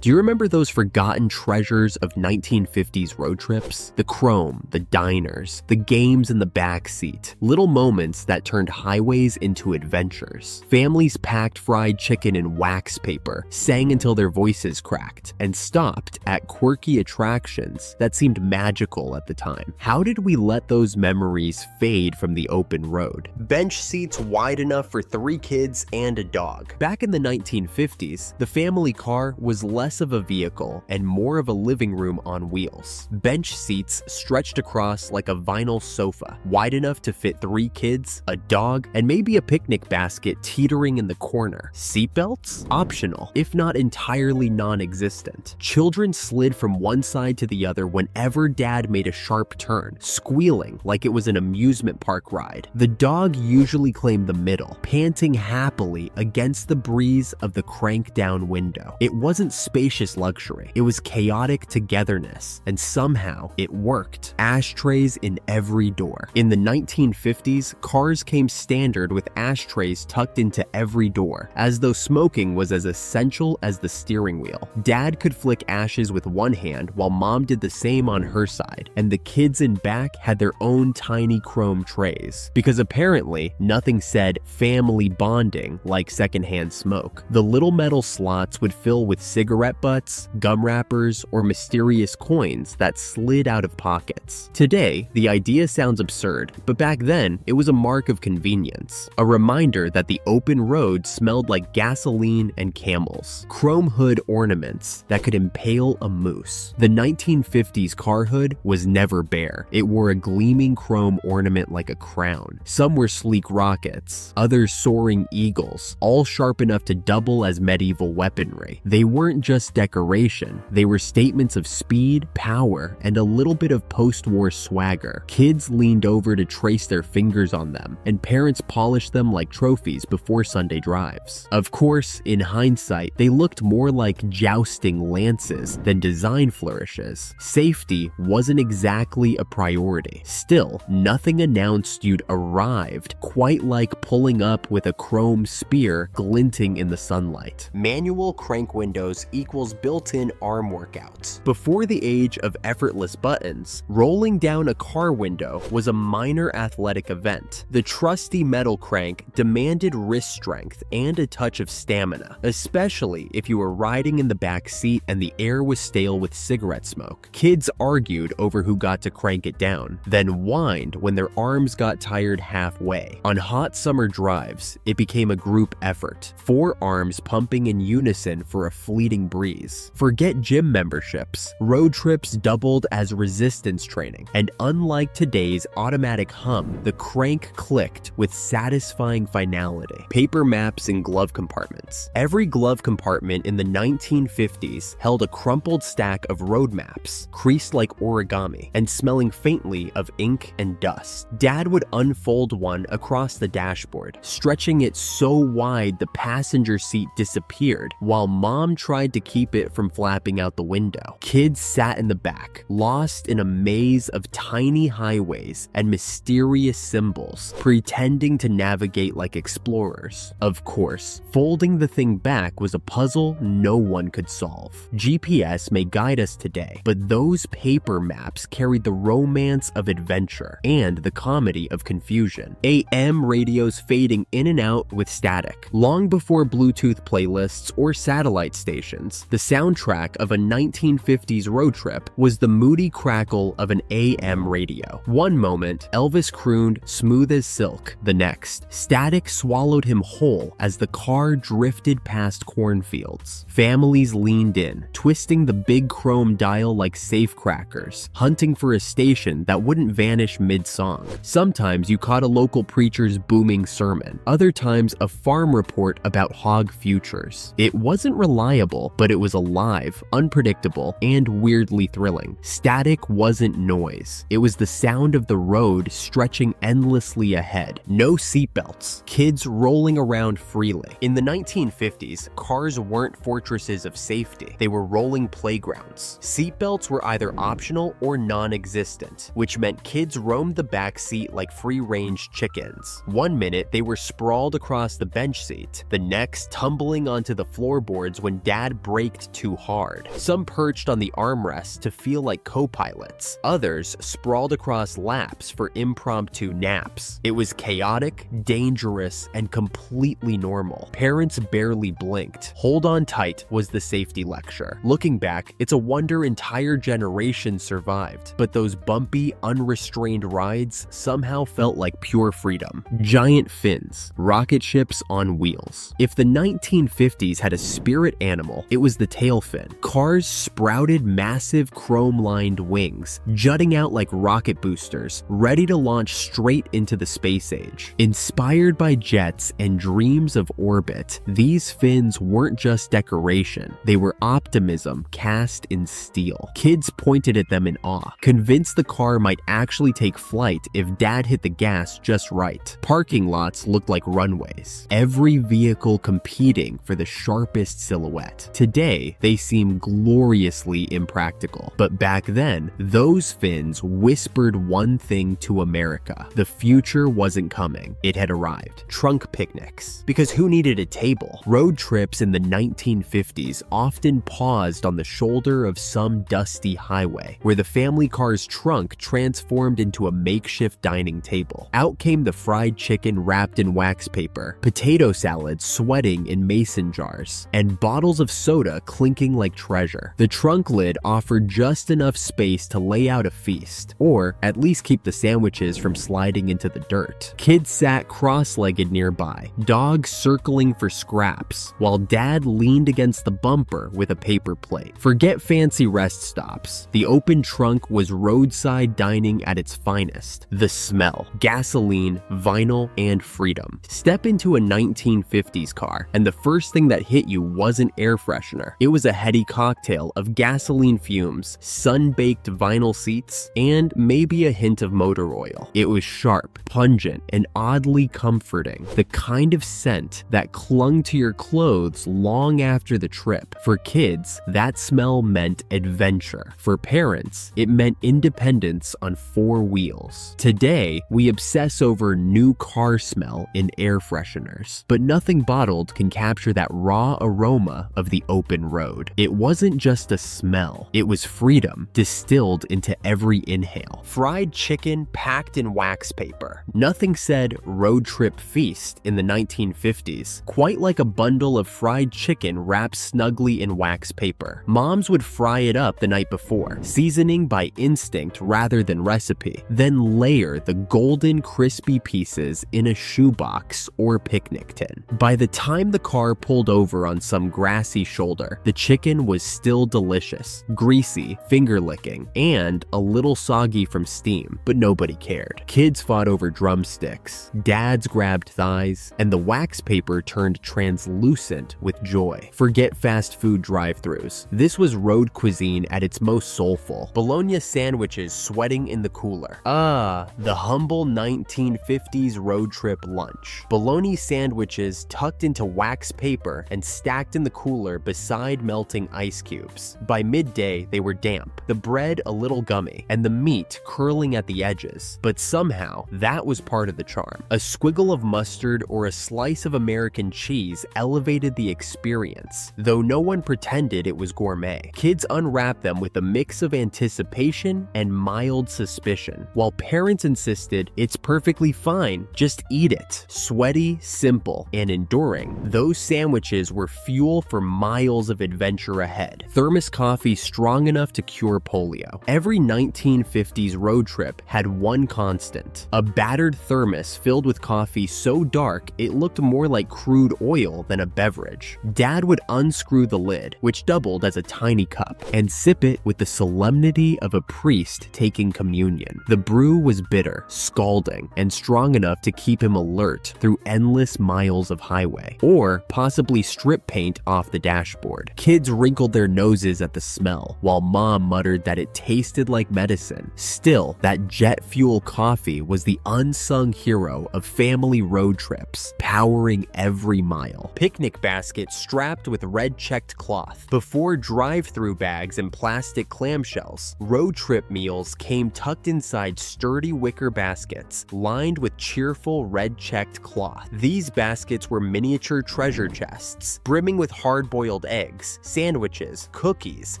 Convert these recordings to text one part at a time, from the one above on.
Do you remember those forgotten treasures of 1950s road trips? The chrome, the diners, the games in the backseat, little moments that turned highways into adventures. Families packed fried chicken in wax paper, sang until their voices cracked, and stopped at quirky attractions that seemed magical at the time. How did we let those memories fade from the open road? Bench seats wide enough for 3 kids and a dog. Back in the 1950s, the family car was less of a vehicle and more of a living room on wheels. Bench seats stretched across like a vinyl sofa, wide enough to fit 3 kids, a dog, and maybe a picnic basket teetering in the corner. Seatbelts? Optional, if not entirely non-existent. Children slid from one side to the other whenever Dad made a sharp turn, squealing like it was an amusement park ride. The dog usually claimed the middle, panting happily against the breeze of the crank-down window. It wasn't spacious luxury, it was chaotic togetherness, and somehow it worked. Ashtrays in every door. In the 1950s, cars came standard with ashtrays tucked into every door, as though smoking was as essential as the steering wheel. Dad could flick ashes with one hand while Mom did the same on her side, and the kids in back had their own tiny chrome trays, because apparently nothing said family bonding like secondhand smoke. The little metal slots would fill with cigarette butts, gum wrappers, or mysterious coins that slid out of pockets. Today, the idea sounds absurd, but back then, it was a mark of convenience, a reminder that the open road smelled like gasoline and camels. Chrome hood ornaments that could impale a moose. The 1950s car hood was never bare. It wore a gleaming chrome ornament like a crown. Some were sleek rockets, others soaring eagles, all sharp enough to double as medieval weaponry. They weren't just decoration, they were statements of speed, power, and a little bit of post-war swagger. Kids leaned over to trace their fingers on them, and parents polished them like trophies before Sunday drives. Of course, in hindsight, they looked more like jousting lances than design flourishes. Safety wasn't exactly a priority. Still, nothing announced you'd arrived quite like pulling up with a chrome spear glinting in the sunlight. Manual crank windows equals built-in arm workouts. Before the age of effortless buttons, rolling down a car window was a minor athletic event. The trusty metal crank demanded wrist strength and a touch of stamina, especially if you were riding in the back seat and the air was stale with cigarette smoke. Kids argued over who got to crank it down, then whined when their arms got tired halfway. On hot summer drives, it became a group effort, 4 arms pumping in unison for a fleeting breeze. Forget gym memberships, road trips doubled as resistance training, and unlike today's automatic hum, the crank clicked with satisfying finality. Paper maps in glove compartments. Every glove compartment in the 1950s held a crumpled stack of road maps, creased like origami, and smelling faintly of ink and dust. Dad would unfold one across the dashboard, stretching it so wide the passenger seat disappeared, while Mom tried to keep it from flapping out the window. Kids sat in the back, lost in a maze of tiny highways and mysterious symbols, pretending to navigate like explorers. Of course, folding the thing back was a puzzle no one could solve. GPS may guide us today, but those paper maps carried the romance of adventure and the comedy of confusion. AM radios fading in and out with static. Long before Bluetooth playlists or satellite stations, the soundtrack of a 1950s road trip was the moody crackle of an AM radio. One moment, Elvis crooned "Smooth as Silk." The next, static swallowed him whole as the car drifted past cornfields. Families leaned in, twisting the big chrome dial like safecrackers, hunting for a station that wouldn't vanish mid-song. Sometimes you caught a local preacher's booming sermon, other times a farm report about hog futures. It wasn't reliable, but it was alive, unpredictable, and weirdly thrilling. Static wasn't noise. It was the sound of the road stretching endlessly ahead. No seatbelts, kids rolling around freely. In the 1950s, cars weren't fortresses of safety. They were rolling playgrounds. Seatbelts were either optional or non-existent, which meant kids roamed the back seat like free-range chickens. One minute, they were sprawled across the bench seat, the next tumbling onto the floorboards when Dad braked too hard. Some perched on the armrests to feel like co-pilots. Others sprawled across laps for impromptu naps. It was chaotic, dangerous, and completely normal. Parents barely blinked. Hold on tight was the safety lecture. Looking back, it's a wonder entire generations survived, but those bumpy, unrestrained rides somehow felt like pure freedom. Giant fins, rocket ships on wheels. If the 1950s had a spirit animal, it was the tail fin. Cars sprouted massive chrome-lined wings, jutting out like rocket boosters, ready to launch straight into the space age. Inspired by jets and dreams of orbit, these fins weren't just decoration, they were optimism cast in steel. Kids pointed at them in awe, convinced the car might actually take flight if dad hit the gas just right. Parking lots looked like runways, every vehicle competing for the sharpest silhouette. Today, they seem gloriously impractical, but back then, those fins whispered one thing to America: the future wasn't coming, it had arrived. Trunk picnics. Because who needed a table? Road trips in the 1950s often paused on the shoulder of some dusty highway, where the family car's trunk transformed into a makeshift dining table. Out came the fried chicken wrapped in wax paper, potato salad sweating in mason jars, and bottles of soda clinking like treasure. The trunk lid offered just enough space to lay out a feast, or at least keep the sandwiches from sliding into the dirt. Kids sat cross-legged nearby, dogs circling for scraps, while dad leaned against the bumper with a paper plate. Forget fancy rest stops. The open trunk was roadside dining at its finest. The smell, gasoline, vinyl, and freedom. Step into a 1950s car, and the first thing that hit you wasn't air freshener. It was a heady cocktail of gasoline fumes, sun-baked vinyl seats, and maybe a hint of motor oil. It was sharp, pungent, and oddly comforting. The kind of scent that clung to your clothes long after the trip. For kids, that smell meant adventure. For parents, it meant independence on four wheels. Today, we obsess over new car smell in air fresheners, but nothing bottled can capture that raw aroma of the open road. It wasn't just a smell, it was freedom distilled into every inhale. Fried chicken packed in wax paper. Nothing said road trip feast in the 1950s, quite like a bundle of fried chicken wrapped snugly in wax paper. Moms would fry it up the night before, seasoning by instinct rather than recipe, then layer the golden crispy pieces in a shoebox or picnic tin. By the time the car pulled over on some grassy shoulder, the chicken was still delicious, greasy, finger-licking, and a little soggy from steam, but nobody cared. Kids fought over drumsticks, dads grabbed thighs, and the wax paper turned translucent with joy. Forget fast food drive-thrus. This was road cuisine at its most soulful. Bologna sandwiches sweating in the cooler. The humble 1950s road trip lunch. Bologna sandwiches tucked into wax paper and stacked in the cooler beside melting ice cubes. By midday, they were damp, the bread a little gummy, and the meat curling at the edges. But somehow, that was part of the charm. A squiggle of mustard or a slice of American cheese elevated the experience, though no one pretended it was gourmet. Kids unwrapped them with a mix of anticipation and mild suspicion, while parents insisted it's perfectly fine, just eat it. Sweaty, simple, and enduring, those sandwiches were fuel for miles of adventure ahead. Thermos coffee strong enough to cure polio. Every 1950s road trip had one constant: a battered thermos filled with coffee so dark it looked more like crude oil than a beverage. Dad would unscrew the lid, which doubled as a tiny cup, and sip it with the solemnity of a priest taking communion. The brew was bitter, scalding, and strong enough to keep him alert through endless miles of highway, or possibly strip paint off the dashboard. Kids wrinkled their noses at the smell, while mom muttered that it tasted like medicine. Still, that jet fuel coffee was the unsung hero of family road trips, powering every mile. Picnic baskets strapped with red checked cloth. Before drive-through bags and plastic clamshells, road trip meals came tucked inside sturdy wicker baskets lined with cheerful red checked cloth. These baskets were miniature treasure chests, brimming with hard-boiled boiled eggs, sandwiches, cookies,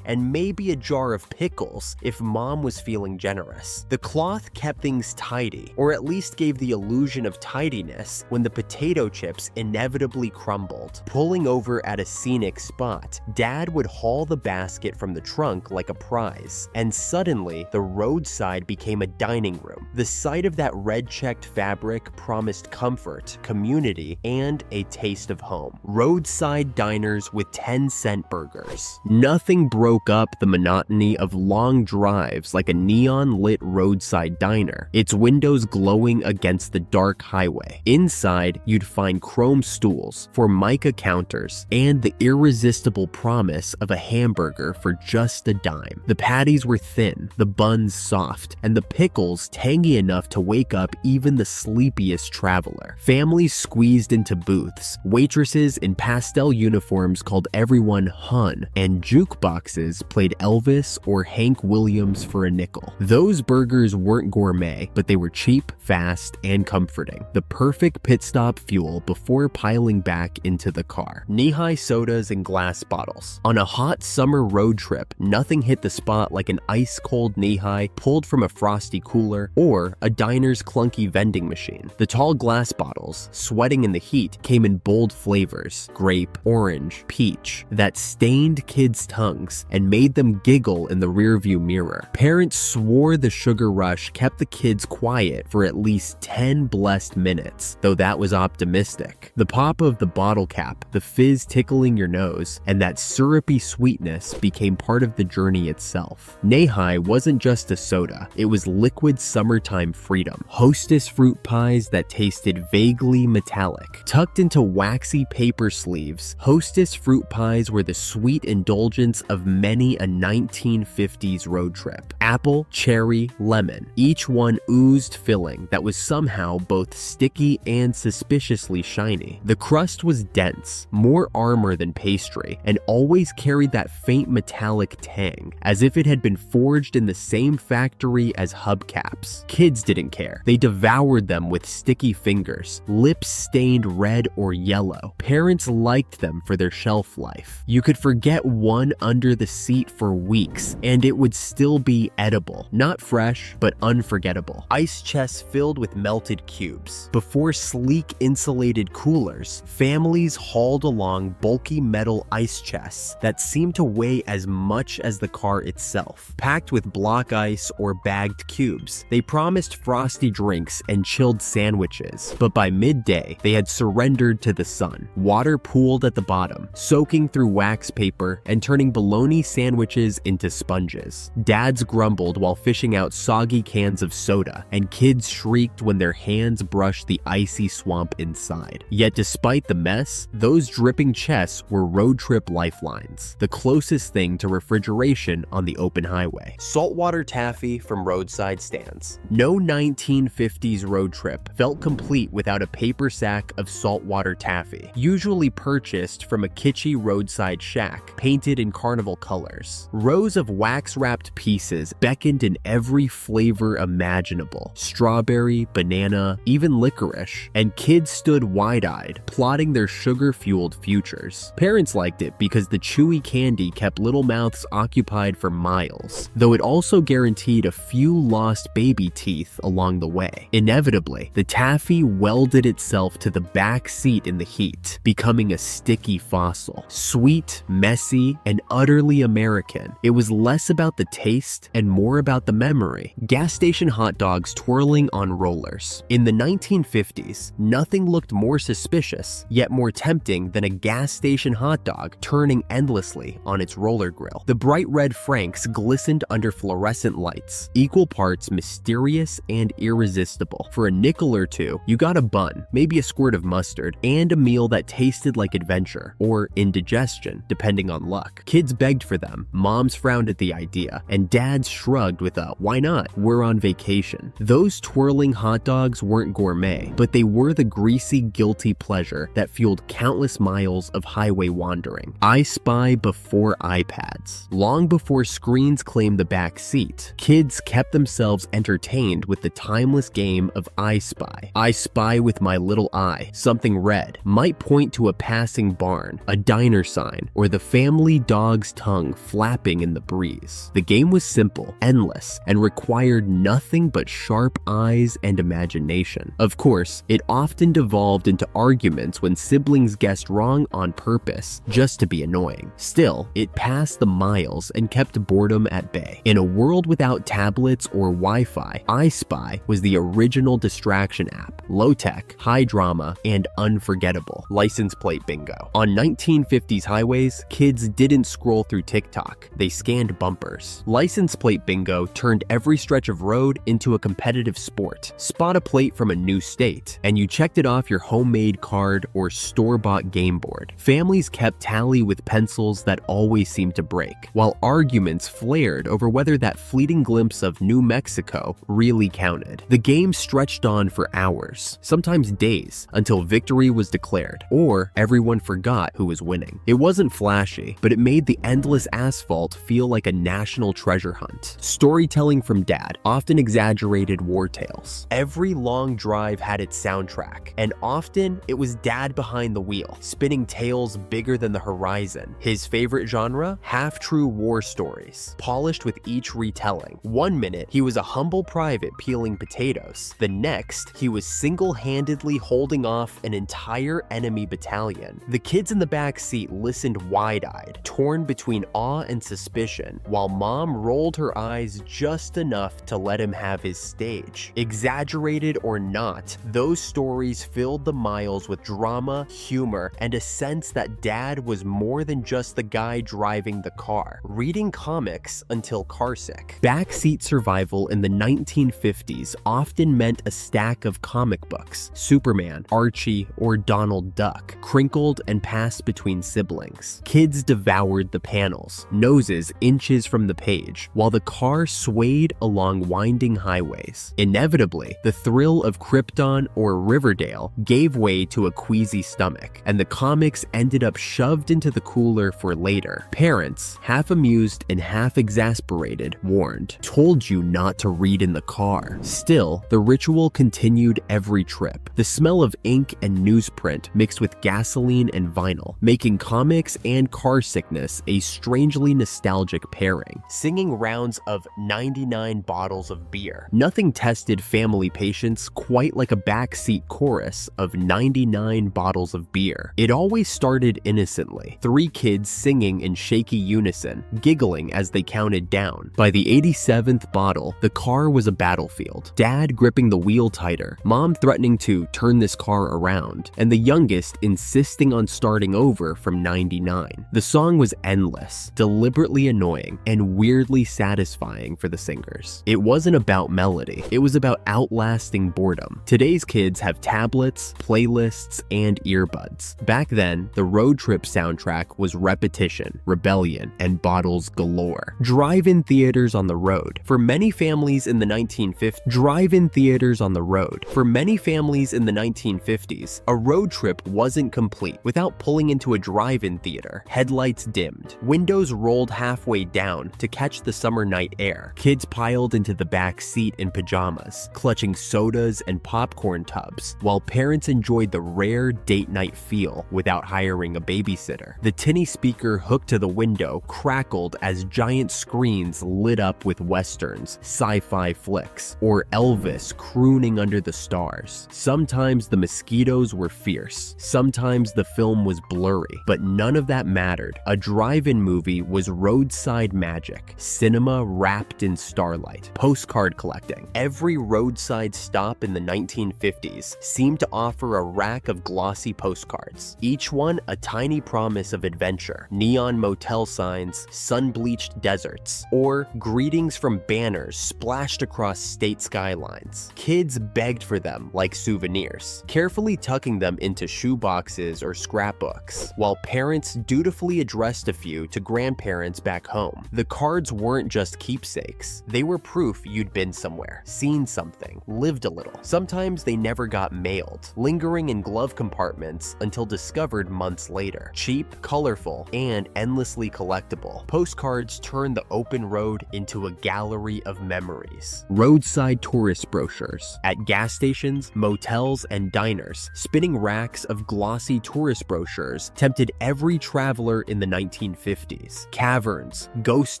and maybe a jar of pickles if mom was feeling generous. The cloth kept things tidy, or at least gave the illusion of tidiness when the potato chips inevitably crumbled. Pulling over at a scenic spot, Dad would haul the basket from the trunk like a prize, and suddenly the roadside became a dining room. The sight of that red-checked fabric promised comfort, community, and a taste of home. Roadside diners with 10-cent burgers. Nothing broke up the monotony of long drives like a neon-lit roadside diner, its windows glowing against the dark highway. Inside, you'd find chrome stools, formica counters, and the irresistible promise of a hamburger for just a dime. The patties were thin, the buns soft, and the pickles tangy enough to wake up even the sleepiest traveler. Families squeezed into booths, waitresses in pastel uniforms called everyone Hun, and jukeboxes played Elvis or Hank Williams for a nickel. Those burgers weren't gourmet, but they were cheap, fast, and comforting. The perfect pit stop fuel before piling back into the car. Knee-high sodas and glass bottles. On a hot summer road trip, nothing hit the spot like an ice-cold knee-high pulled from a frosty cooler or a diner's clunky vending machine. The tall glass bottles, sweating in the heat, came in bold flavors: grape, orange, peach, that stained kids' tongues and made them giggle in the rearview mirror. Parents swore the sugar rush kept the kids quiet for at least 10 blessed minutes, though that was optimistic. The pop of the bottle cap, the fizz tickling your nose, and that syrupy sweetness became part of the journey itself. Knee-high wasn't just a soda, it was liquid summertime freedom. Hostess fruit pies that tasted vaguely metallic. Tucked into waxy paper sleeves, Hostess fruit pies were the sweet indulgence of many a 1950s road trip. Apple, cherry, lemon, each one oozed filling that was somehow both sticky and suspiciously shiny. The crust was dense, more armor than pastry, and always carried that faint metallic tang, as if it had been forged in the same factory as hubcaps. Kids didn't care. They devoured them with sticky fingers, lips stained red or yellow. Parents liked them for their shelf life. You could forget one under the seat for weeks, and it would still be edible. Not fresh, but unforgettable. Ice chests filled with melted cubes. Before sleek insulated coolers, families hauled along bulky metal ice chests that seemed to weigh as much as the car itself. Packed with block ice or bagged cubes, they promised frosty drinks and chilled sandwiches, but by midday, they had surrendered to the sun. Water pooled at the bottom, soaking through wax paper and turning bologna sandwiches into sponges. Dads grumbled while fishing out soggy cans of soda, and kids shrieked when their hands brushed the icy swamp inside. Yet despite the mess, those dripping chests were road trip lifelines, the closest thing to refrigeration on the open highway. Saltwater taffy from roadside stands. No 1950s road trip felt complete without a paper sack of saltwater taffy, usually purchased from a kitschy roadside shack painted in carnival colors. Rows of wax-wrapped pieces beckoned in every flavor imaginable: strawberry, banana, even licorice, and kids stood wide-eyed, plotting their sugar-fueled futures. Parents liked it because the chewy candy kept little mouths occupied for miles, though it also guaranteed a few lost baby teeth along the way. Inevitably, the taffy welded itself to the back seat in the heat, becoming a sticky fossil. Sweet, messy, and utterly American, it was less about the taste and more about the memory. Gas station hot dogs twirling on rollers. In the 1950s, nothing looked more suspicious, yet more tempting than a gas station hot dog turning endlessly on its roller grill. The bright red Franks glistened under fluorescent lights, equal parts mysterious and irresistible. For a nickel or two, you got a bun, maybe a squirt of mustard, and a meal that tasted like adventure, or indigestion, depending on luck. Kids begged for them, moms frowned at the idea, and dads shrugged with a "why not? We're on vacation." Those twirling hot dogs weren't gourmet, but they were the greasy, guilty pleasure that fueled countless miles of highway wandering. I Spy before iPads. Long before screens claimed the back seat, kids kept themselves entertained with the timeless game of I Spy. I spy with my little eye something red, might point to a passing barn, a diner diner sign, or the family dog's tongue flapping in the breeze. The game was simple, endless, and required nothing but sharp eyes and imagination. Of course, it often devolved into arguments when siblings guessed wrong on purpose, just to be annoying. Still, it passed the miles and kept boredom at bay. In a world without tablets or Wi-Fi, I Spy was the original distraction app. Low-tech, high drama, and unforgettable. License plate bingo. On 1950s highways, kids didn't scroll through TikTok. They scanned bumpers. License plate bingo turned every stretch of road into a competitive sport. Spot a plate from a new state, and you checked it off your homemade card or store-bought game board. Families kept tally with pencils that always seemed to break, while arguments flared over whether that fleeting glimpse of New Mexico really counted. The game stretched on for hours, sometimes days, until victory was declared, or everyone forgot who was winning. It wasn't flashy, but it made the endless asphalt feel like a national treasure hunt. Storytelling from Dad often exaggerated war tales. Every long drive had its soundtrack, and often it was Dad behind the wheel, spinning tales bigger than the horizon. His favorite genre? Half-true war stories, polished with each retelling. One minute, he was a humble private peeling potatoes. The next, he was single-handedly holding off an entire enemy battalion. The kids in the back seat listened wide-eyed, torn between awe and suspicion, while Mom rolled her eyes just enough to let him have his stage. Exaggerated or not, those stories filled the miles with drama, humor, and a sense that Dad was more than just the guy driving the car, reading comics until carsick. Backseat survival in the 1950s often meant a stack of comic books, Superman, Archie, or Donald Duck, crinkled and passed between siblings. Kids devoured the panels, noses inches from the page, while the car swayed along winding highways. Inevitably, the thrill of Krypton or Riverdale gave way to a queasy stomach, and the comics ended up shoved into the cooler for later. Parents, half amused and half exasperated, warned, "Told you not to read in the car." Still, the ritual continued every trip. The smell of ink and newsprint mixed with gasoline and vinyl, making comics and car sickness a strangely nostalgic pairing. Singing rounds of 99 bottles of beer. Nothing tested family patience quite like a backseat chorus of 99 bottles of beer. It always started innocently. 3 kids singing in shaky unison, giggling as they counted down. By the 87th bottle, the car was a battlefield. Dad gripping the wheel tighter, Mom threatening to turn this car around, and the youngest insisting on starting over from 99. The song was endless, deliberately annoying, and weirdly satisfying for the singers. It wasn't about melody, it was about outlasting boredom. Today's kids have tablets, playlists, and earbuds. Back then, the road trip soundtrack was repetition, rebellion, and bottles galore. Drive-in theaters on the road. For many families in the 1950s, a road trip wasn't complete without pulling into a drive-in theater. Headlights dimmed, windows rolled halfway down to catch the summer night air. Kids piled into the back seat in pajamas, clutching sodas and popcorn tubs, while parents enjoyed the rare date night feel without hiring a babysitter. The tinny speaker hooked to the window crackled as giant screens lit up with westerns, sci-fi flicks, or Elvis crooning under the stars. Sometimes the mosquitoes were fierce, sometimes the film was blurry, but none of that mattered. A drive-in movie was roadside magic, cinema wrapped in starlight. Postcard collecting. Every roadside stop in the 1950s seemed to offer a rack of glossy postcards, each one a tiny promise of adventure. Neon motel signs, sun-bleached deserts, or greetings from banners splashed across state skylines. Kids begged for them like souvenirs, carefully tucking them into shoeboxes or scrapbooks, while parents dutifully addressed a few to grandparents back home. The cards weren't just keepsakes, they were proof you'd been somewhere, seen something, lived a little. Sometimes they never got mailed, lingering in glove compartments until discovered months later. Cheap, colorful, and endlessly collectible, postcards turned the open road into a gallery of memories. Roadside tourist brochures. At gas stations, motels, and diners, spinning racks of glossy tourist brochures tempted tempted every traveler in the 1950s. Caverns, ghost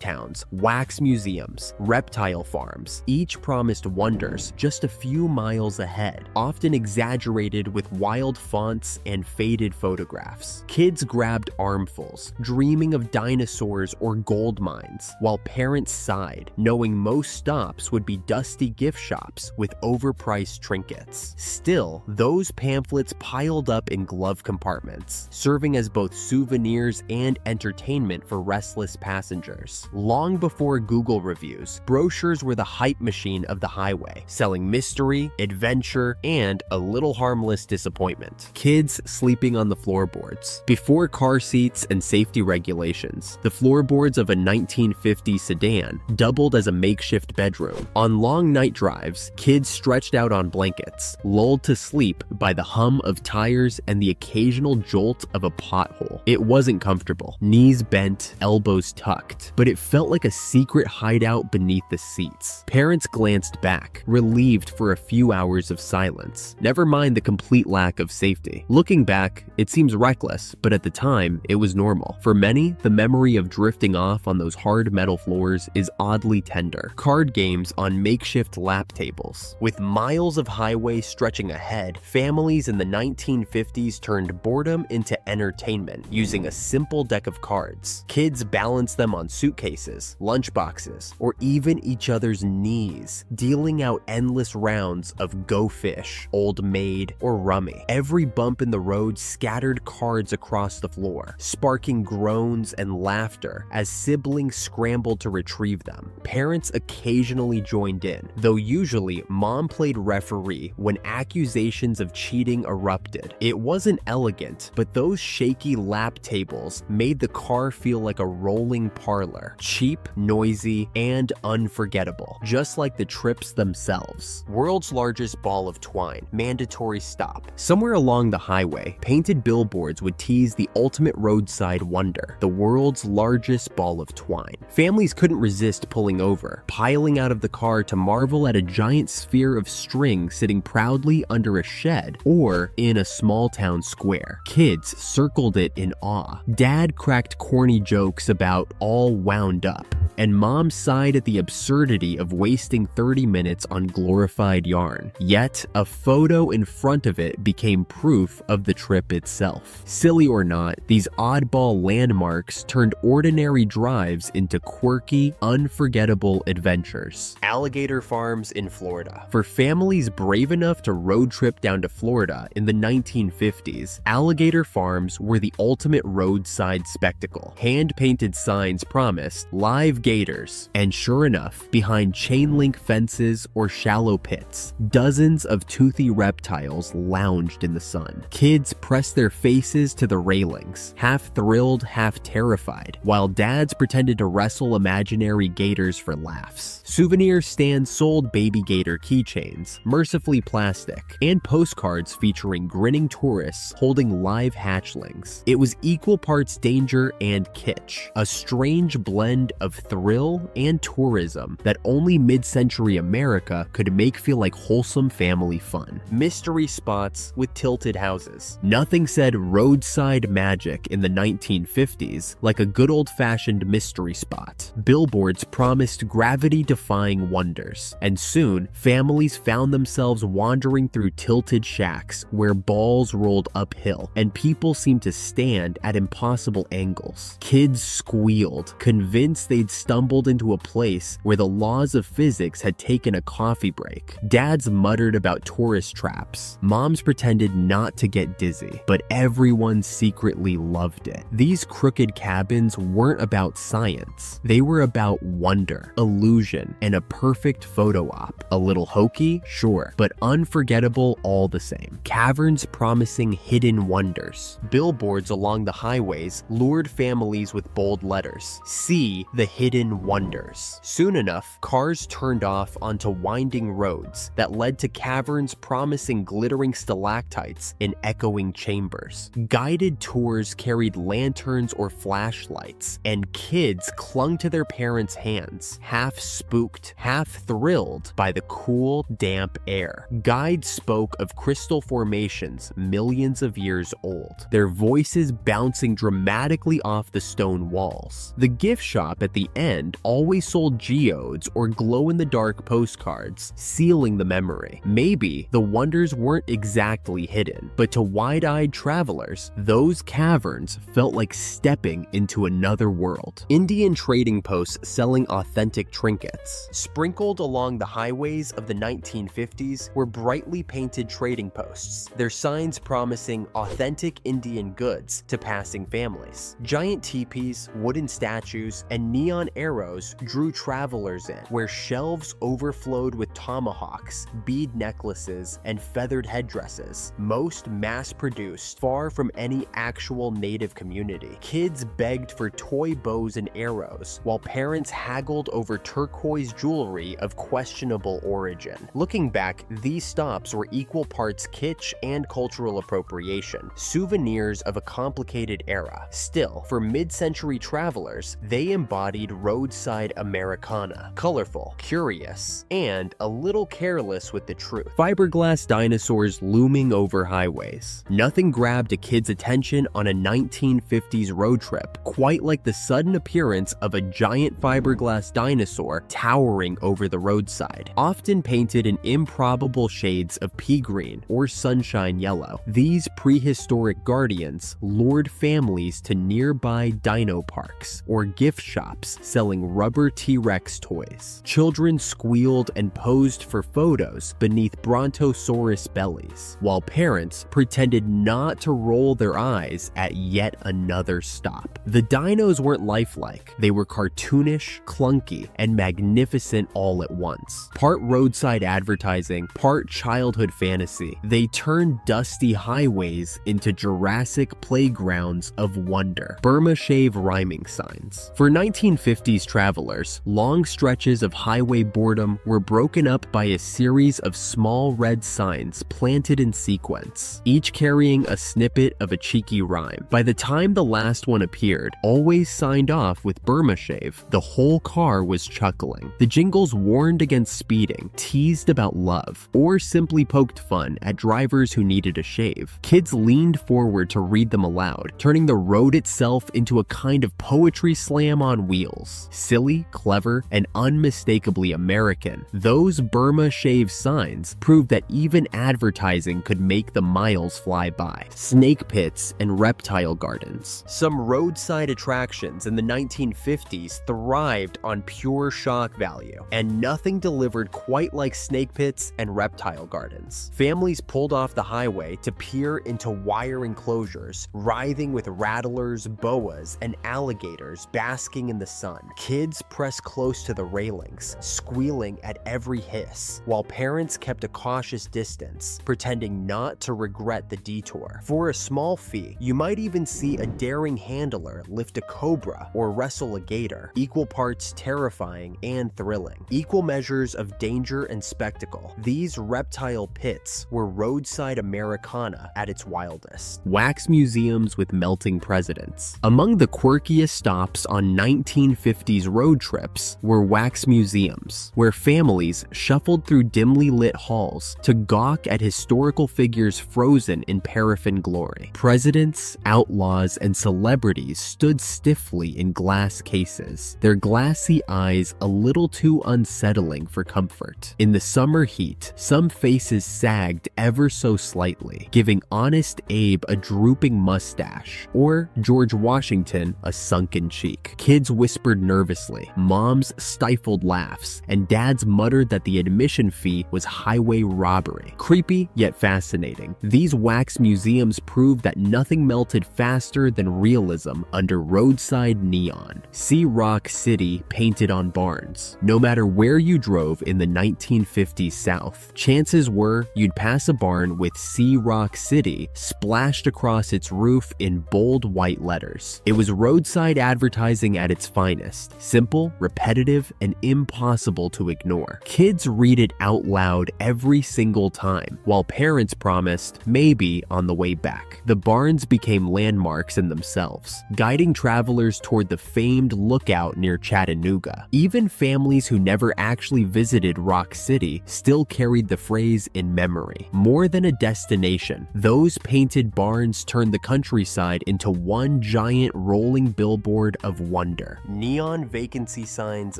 towns, wax museums, reptile farms, each promised wonders just a few miles ahead, often exaggerated with wild fonts and faded photographs. Kids grabbed armfuls, dreaming of dinosaurs or gold mines, while parents sighed, knowing most stops would be dusty gift shops with overpriced trinkets. Still, those pamphlets piled up in glove compartments, serving as both souvenirs and entertainment for restless passengers. Long before Google reviews, brochures were the hype machine of the highway, selling mystery, adventure, and a little harmless disappointment. Kids sleeping on the floorboards. Before car seats and safety regulations, the floorboards of a 1950 sedan doubled as a makeshift bedroom. On long night drives, kids stretched out on blankets, lulled to sleep by the hum of tires and the occasional jolt of a pothole. It wasn't comfortable, knees bent, elbows tucked, but it felt like a secret hideout beneath the seats. Parents glanced back, relieved for a few hours of silence. Never mind the complete lack of safety. Looking back, it seems reckless, but at the time, it was normal. For many, the memory of drifting off on those hard metal floors is oddly tender. Card games on makeshift lap tables. With miles of highway stretching ahead, families in the 1950s turned boredom into entertainment using a simple deck of cards. Kids balanced them on suitcases, lunchboxes, or even each other's knees, dealing out endless rounds of Go Fish, Old Maid, or Rummy. Every bump in the road scattered cards across the floor, sparking groans and laughter as siblings scrambled to retrieve them. Parents occasionally joined in, though usually mom played referee when accusations of cheating erupted. It wasn't elegant, but those shaky lap tables made the car feel like a rolling parlor, cheap, noisy, and unforgettable, just like the trips themselves. World's largest ball of twine, mandatory stop. Somewhere along the highway, painted billboards would tease the ultimate roadside wonder, the world's largest ball of twine. Families couldn't resist pulling over, piling out of the car to marvel at a giant sphere of string sitting proudly under a shed or in a small town square. Kids circled it in awe. Dad cracked corny jokes about all wound up, and mom sighed at the absurdity of wasting 30 minutes on glorified yarn. Yet, a photo in front of it became proof of the trip itself. Silly or not, these oddball landmarks turned ordinary drives into quirky, unforgettable adventures. Alligator farms in Florida. For families brave enough to road trip down to Florida in the 1950s, alligator farms were the ultimate roadside spectacle. Hand-painted signs promised live gators, and sure enough, behind chain-link fences or shallow pits, dozens of toothy reptiles lounged in the sun. Kids pressed their faces to the railings, half thrilled, half terrified, while dads pretended to wrestle imaginary gators for laughs. Souvenir stands sold baby gator keychains, mercifully plastic, and postcards featuring grinning tourists holding live hatchlings. It was equal parts danger and kitsch, a strange blend of thrill and tourism that only mid-century America could make feel like wholesome family fun. Mystery spots with tilted houses. Nothing said roadside magic in the 1950s like a good old-fashioned mystery spot. Billboards promised gravity-defying wonders, and soon families found themselves wandering through tilted shacks where balls rolled uphill and people seemed to stand at impossible angles. Kids squealed, convinced they'd stumbled into a place where the laws of physics had taken a coffee break. Dads muttered about tourist traps. Moms pretended not to get dizzy, but everyone secretly loved it. These crooked cabins weren't about science. They were about wonder, illusion, and a perfect photo op. A little hokey, sure, but unforgettable all the same. Caverns promising hidden wonders. Billboards along the highways lured families with bold letters. See the hidden hidden wonders. Soon enough, cars turned off onto winding roads that led to caverns promising glittering stalactites in echoing chambers. Guided tours carried lanterns or flashlights, and kids clung to their parents' hands, half spooked, half thrilled by the cool, damp air. Guides spoke of crystal formations millions of years old, their voices bouncing dramatically off the stone walls. The gift shop at the end always sold geodes or glow-in-the-dark postcards, sealing the memory. Maybe the wonders weren't exactly hidden, but to wide-eyed travelers, those caverns felt like stepping into another world. Indian trading posts selling authentic trinkets. Sprinkled along the highways of the 1950s were brightly painted trading posts, their signs promising authentic Indian goods to passing families. Giant teepees, wooden statues, and neon arrows drew travelers in, where shelves overflowed with tomahawks, bead necklaces, and feathered headdresses, most mass-produced, far from any actual native community. Kids begged for toy bows and arrows, while parents haggled over turquoise jewelry of questionable origin. Looking back, these stops were equal parts kitsch and cultural appropriation, souvenirs of a complicated era. Still, for mid-century travelers, they embodied roadside Americana, colorful, curious, and a little careless with the truth. Fiberglass dinosaurs looming over highways. Nothing grabbed a kid's attention on a 1950s road trip quite like the sudden appearance of a giant fiberglass dinosaur towering over the roadside. Often painted in improbable shades of pea green or sunshine yellow, these prehistoric guardians lured families to nearby dino parks or gift shops selling rubber T-Rex toys. Children squealed and posed for photos beneath brontosaurus bellies, while parents pretended not to roll their eyes at yet another stop. The dinos weren't lifelike. They were cartoonish, clunky, and magnificent all at once. Part roadside advertising, part childhood fantasy, they turned dusty highways into Jurassic playgrounds of wonder. Burma shave rhyming signs. For 1950s travelers, long stretches of highway boredom were broken up by a series of small red signs planted in sequence, each carrying a snippet of a cheeky rhyme. By the time the last one appeared, always signed off with Burma shave, the whole car was chuckling. The jingles warned against speeding, teased about love, or simply poked fun at drivers who needed a shave. Kids leaned forward to read them aloud, turning the road itself into a kind of poetry slam on wheels. Silly, clever, and unmistakably American, those Burma shave signs proved that even advertising could make the miles fly by. Snake pits and reptile gardens. Some roadside attractions in the 1950s thrived on pure shock value, and nothing delivered quite like snake pits and reptile gardens. Families pulled off the highway to peer into wire enclosures, writhing with rattlers, boas, and alligators basking in the sun. Kids pressed close to the railings, squealing at every hiss, while parents kept a cautious distance, pretending not to regret the detour. For a small fee, you might even see a daring handler lift a cobra or wrestle a gator, equal parts terrifying and thrilling. Equal measures of danger and spectacle, these reptile pits were roadside Americana at its wildest. Wax museums with melting presidents. Among the quirkiest stops on 1950s road trips were wax museums, where families shuffled through dimly lit halls to gawk at historical figures frozen in paraffin glory. Presidents, outlaws, and celebrities stood stiffly in glass cases, their glassy eyes a little too unsettling for comfort. In the summer heat, some faces sagged ever so slightly, giving Honest Abe a drooping mustache, or George Washington a sunken cheek. Kids whispered nervously, moms stifled laughs, and dads muttered that the admission fee was highway robbery. Creepy, yet fascinating, these wax museums proved that nothing melted faster than realism under roadside neon. See Rock City painted on barns. No matter where you drove in the 1950s South, chances were you'd pass a barn with See Rock City splashed across its roof in bold white letters. It was roadside advertising at its finest. finest, simple, repetitive, and impossible to ignore. Kids read it out loud every single time, while parents promised maybe on the way back. The barns became landmarks in themselves, guiding travelers toward the famed lookout near Chattanooga. Even families who never actually visited Rock City still carried the phrase in memory. More than a destination, those painted barns turned the countryside into one giant rolling billboard of wonder. Neon vacancy signs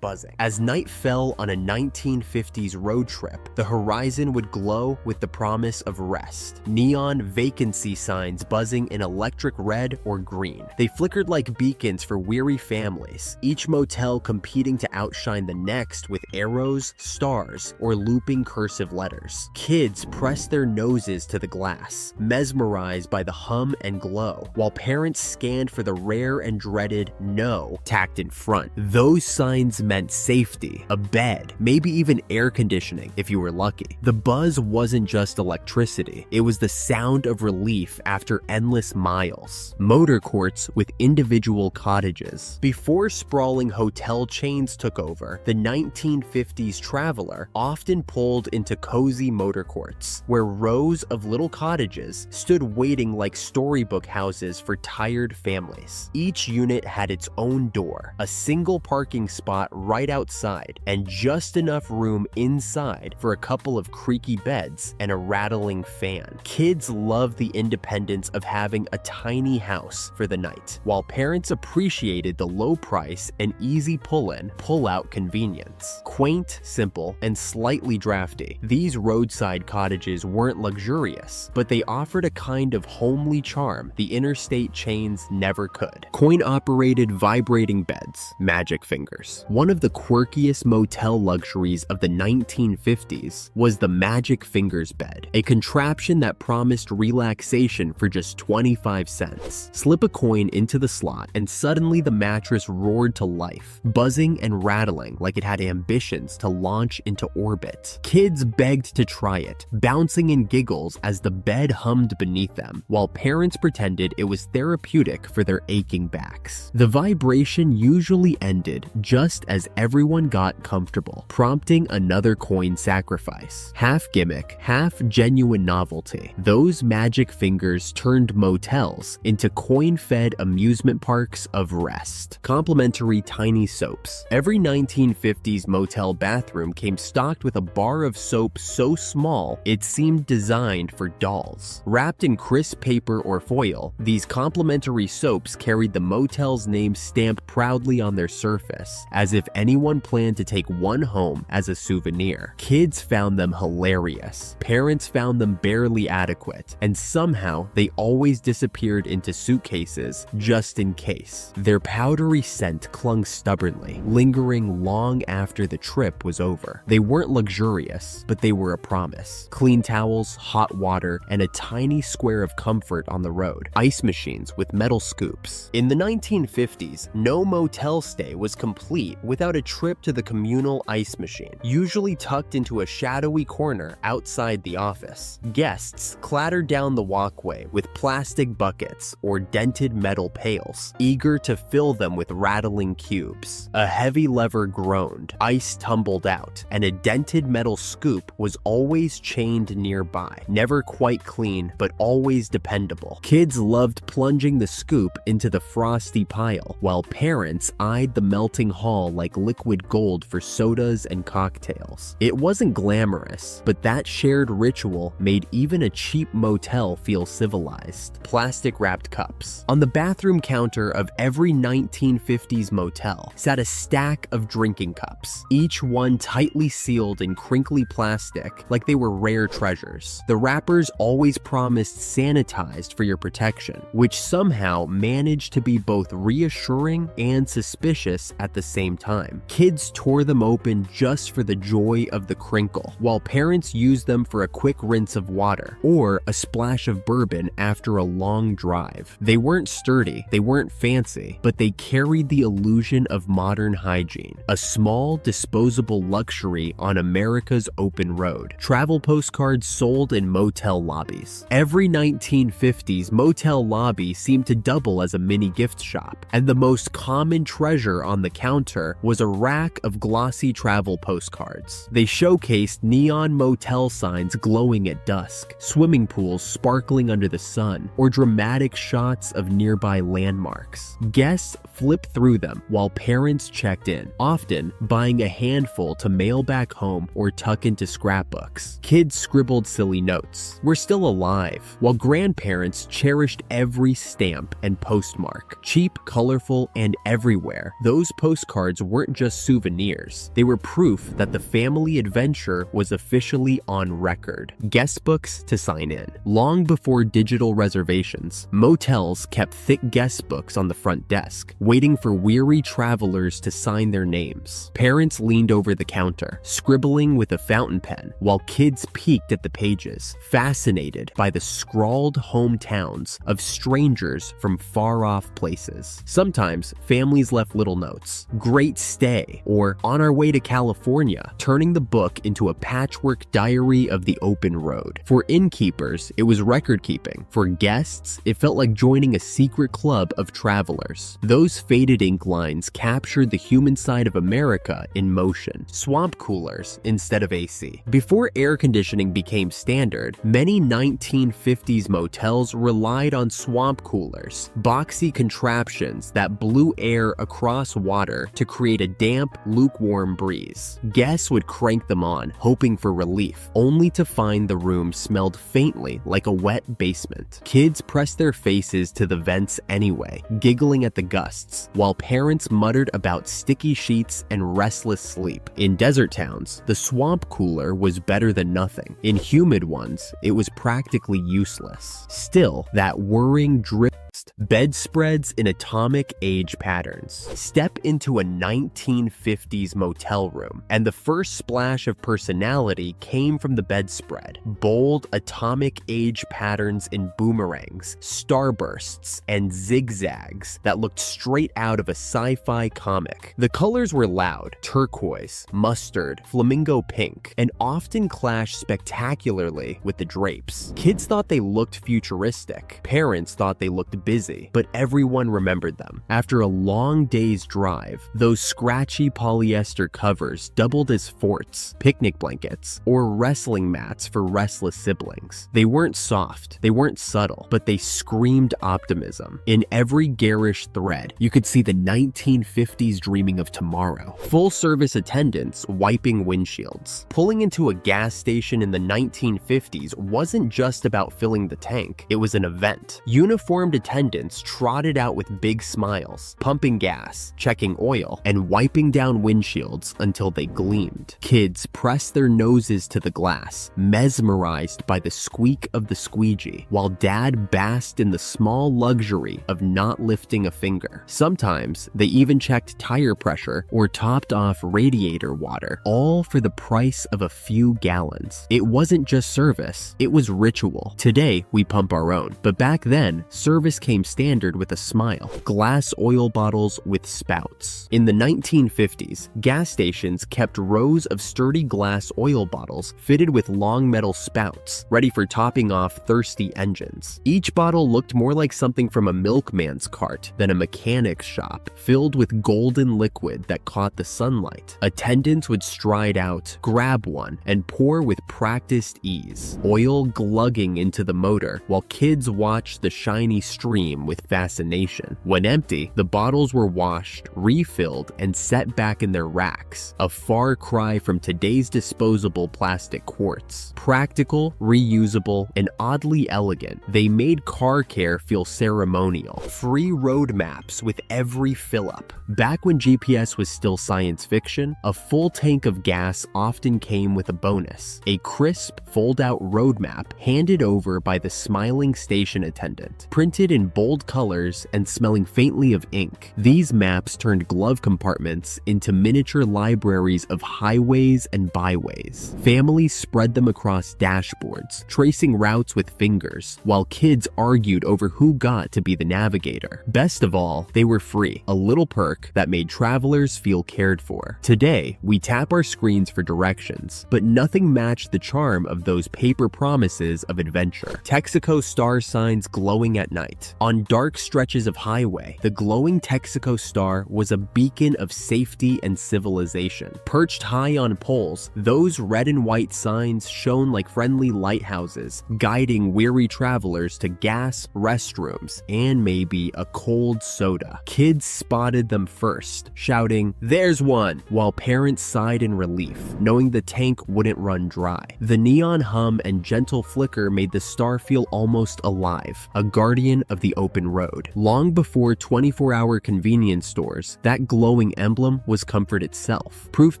buzzing. As night fell on a 1950s road trip, the horizon would glow with the promise of rest. Neon vacancy signs buzzing in electric red or green. They flickered like beacons for weary families, each motel competing to outshine the next with arrows, stars, or looping cursive letters. Kids pressed their noses to the glass, mesmerized by the hum and glow, while parents scanned for the rare and dreaded "no" tacked in front. Those signs meant safety, a bed, maybe even air conditioning if you were lucky. The buzz wasn't just electricity, it was the sound of relief after endless miles. Motor courts with individual cottages. Before sprawling hotel chains took over, the 1950s traveler often pulled into cozy motor courts, where rows of little cottages stood waiting like storybook houses for tired families. Each unit had its own door, a single parking spot right outside, and just enough room inside for a couple of creaky beds and a rattling fan. Kids loved the independence of having a tiny house for the night, while parents appreciated the low price and easy pull-in, pull-out convenience. Quaint, simple, and slightly drafty, these roadside cottages weren't luxurious, but they offered a kind of homely charm the interstate chains never could. Coin-operated vibrating beds, magic fingers. One of the quirkiest motel luxuries of the 1950s was the magic fingers bed, a contraption that promised relaxation for just 25 cents. Slip a coin into the slot and suddenly the mattress roared to life, buzzing and rattling like it had ambitions to launch into orbit. Kids begged to try it, bouncing in giggles as the bed hummed beneath them, while parents pretended it was therapeutic for their aching backs. The vibration usually ended just as everyone got comfortable, prompting another coin sacrifice. Half gimmick, half genuine novelty, those magic fingers turned motels into coin-fed amusement parks of rest. Complimentary tiny soaps. Every 1950s motel bathroom came stocked with a bar of soap so small it seemed designed for dolls. Wrapped in crisp paper or foil, these complimentary soaps carried the motel's name stamped proudly on their surface, as if anyone planned to take one home as a souvenir. Kids found them hilarious, parents found them barely adequate, and somehow they always disappeared into suitcases just in case. Their powdery scent clung stubbornly, lingering long after the trip was over. They weren't luxurious, but they were a promise. Clean towels, hot water, and a tiny square of comfort on the road. Ice machines with metal scoops. In the 1950s, no motel stay was complete without a trip to the communal ice machine, usually tucked into a shadowy corner outside the office. Guests clattered down the walkway with plastic buckets or dented metal pails, eager to fill them with rattling cubes. A heavy lever groaned, ice tumbled out, and a dented metal scoop was always chained nearby. Never quite clean, but always dependable. Kids loved plunging the scoop into the frosty pile, while parents eyed the melting hull like liquid gold for sodas and cocktails. It wasn't glamorous, but that shared ritual made even a cheap motel feel civilized. Plastic-wrapped cups. On the bathroom counter of every 1950s motel sat a stack of drinking cups, each one tightly sealed in crinkly plastic like they were rare treasures. The wrappers always promised sanitized for your protection, which somehow managed to be both reassuring and suspicious at the same time. Kids tore them open just for the joy of the crinkle, while parents used them for a quick rinse of water or a splash of bourbon after a long drive. They weren't sturdy, they weren't fancy, but they carried the illusion of modern hygiene, a small, disposable luxury on America's open road. Travel postcards sold in motel lobbies. Every 1950s motel lobby seemed to double as a mini gift shop, and the most common common treasure on the counter was a rack of glossy travel postcards. They showcased neon motel signs glowing at dusk, swimming pools sparkling under the sun, or dramatic shots of nearby landmarks. Guests flipped through them while parents checked in, often buying a handful to mail back home or tuck into scrapbooks. Kids scribbled silly notes, "We're still alive," while grandparents cherished every stamp and postmark. Cheap, colorful, and everywhere, those postcards weren't just souvenirs. They were proof that the family adventure was officially on record. Guest books to sign in. Long before digital reservations, motels kept thick guest books on the front desk, waiting for weary travelers to sign their names. Parents leaned over the counter, scribbling with a fountain pen, while kids peeked at the pages, fascinated by the scrawled hometowns of strangers from far-off places. Sometimes, families left little notes, "Great stay," or "On our way to California," turning the book into a patchwork diary of the open road. For innkeepers, it was record-keeping. For guests, it felt like joining a secret club of travelers. Those faded ink lines captured the human side of America in motion. Swamp coolers instead of AC. Before air conditioning became standard, many 1950s motels relied on swamp coolers, boxy contraptions that blew air across water to create a damp, lukewarm breeze. Guests would crank them on, hoping for relief, only to find the room smelled faintly like a wet basement. Kids pressed their faces to the vents anyway, giggling at the gusts, while parents muttered about sticky sheets and restless sleep. In desert towns, the swamp cooler was better than nothing. In humid ones, it was practically useless. Still, that whirring drip bedspreads in atomic age patterns. Step into a 1950s motel room, and the first splash of personality came from the bedspread. Bold atomic age patterns in boomerangs, starbursts, and zigzags that looked straight out of a sci-fi comic. The colors were loud: turquoise, mustard, flamingo pink, and often clashed spectacularly with the drapes. Kids thought they looked futuristic. Parents thought they looked busy, but everyone remembered them. After a long day's drive, those scratchy polyester covers doubled as forts, picnic blankets, or wrestling mats for restless siblings. They weren't soft, they weren't subtle, but they screamed optimism. In every garish thread, you could see the 1950s dreaming of tomorrow. Full-service attendants wiping windshields. Pulling into a gas station in the 1950s wasn't just about filling the tank, it was an event. Uniformed attendants trotted out with big smiles, pumping gas, checking oil, and wiping down windshields until they gleamed. Kids pressed their noses to the glass, mesmerized by the squeak of the squeegee, while dad basked in the small luxury of not lifting a finger. Sometimes, they even checked tire pressure or topped off radiator water, all for the price of a few gallons. It wasn't just service, it was ritual. Today, we pump our own, but back then, service came standard with a smile. Glass oil bottles with spouts. In the 1950s, gas stations kept rows of sturdy glass oil bottles fitted with long metal spouts, ready for topping off thirsty engines. Each bottle looked more like something from a milkman's cart than a mechanic's shop, filled with golden liquid that caught the sunlight. Attendants would stride out, grab one, and pour with practiced ease, oil glugging into the motor, while kids watched the shiny stream with fascination. When empty, the bottles were washed, refilled, and set back in their racks, a far cry from today's disposable plastic quarts. Practical, reusable, and oddly elegant, they made car care feel ceremonial. Free road maps with every fill-up. Back when GPS was still science fiction, a full tank of gas often came with a bonus: a crisp, fold-out road map handed over by the smiling station attendant, printed in bold colors and smelling faintly of ink. These maps turned glove compartments into miniature libraries of highways and byways. Families spread them across dashboards, tracing routes with fingers, while kids argued over who got to be the navigator. Best of all, they were free, a little perk that made travelers feel cared for. Today, we tap our screens for directions, but nothing matched the charm of those paper promises of adventure. Texaco star signs glowing at night, night. On dark stretches of highway, the glowing Texaco star was a beacon of safety and civilization. Perched high on poles, those red and white signs shone like friendly lighthouses, guiding weary travelers to gas, restrooms, and maybe a cold soda. Kids spotted them first, shouting, "There's one!" while parents sighed in relief, knowing the tank wouldn't run dry. The neon hum and gentle flicker made the star feel almost alive, a guardian of the open road. Long before 24-hour convenience stores, that glowing emblem was comfort itself, proof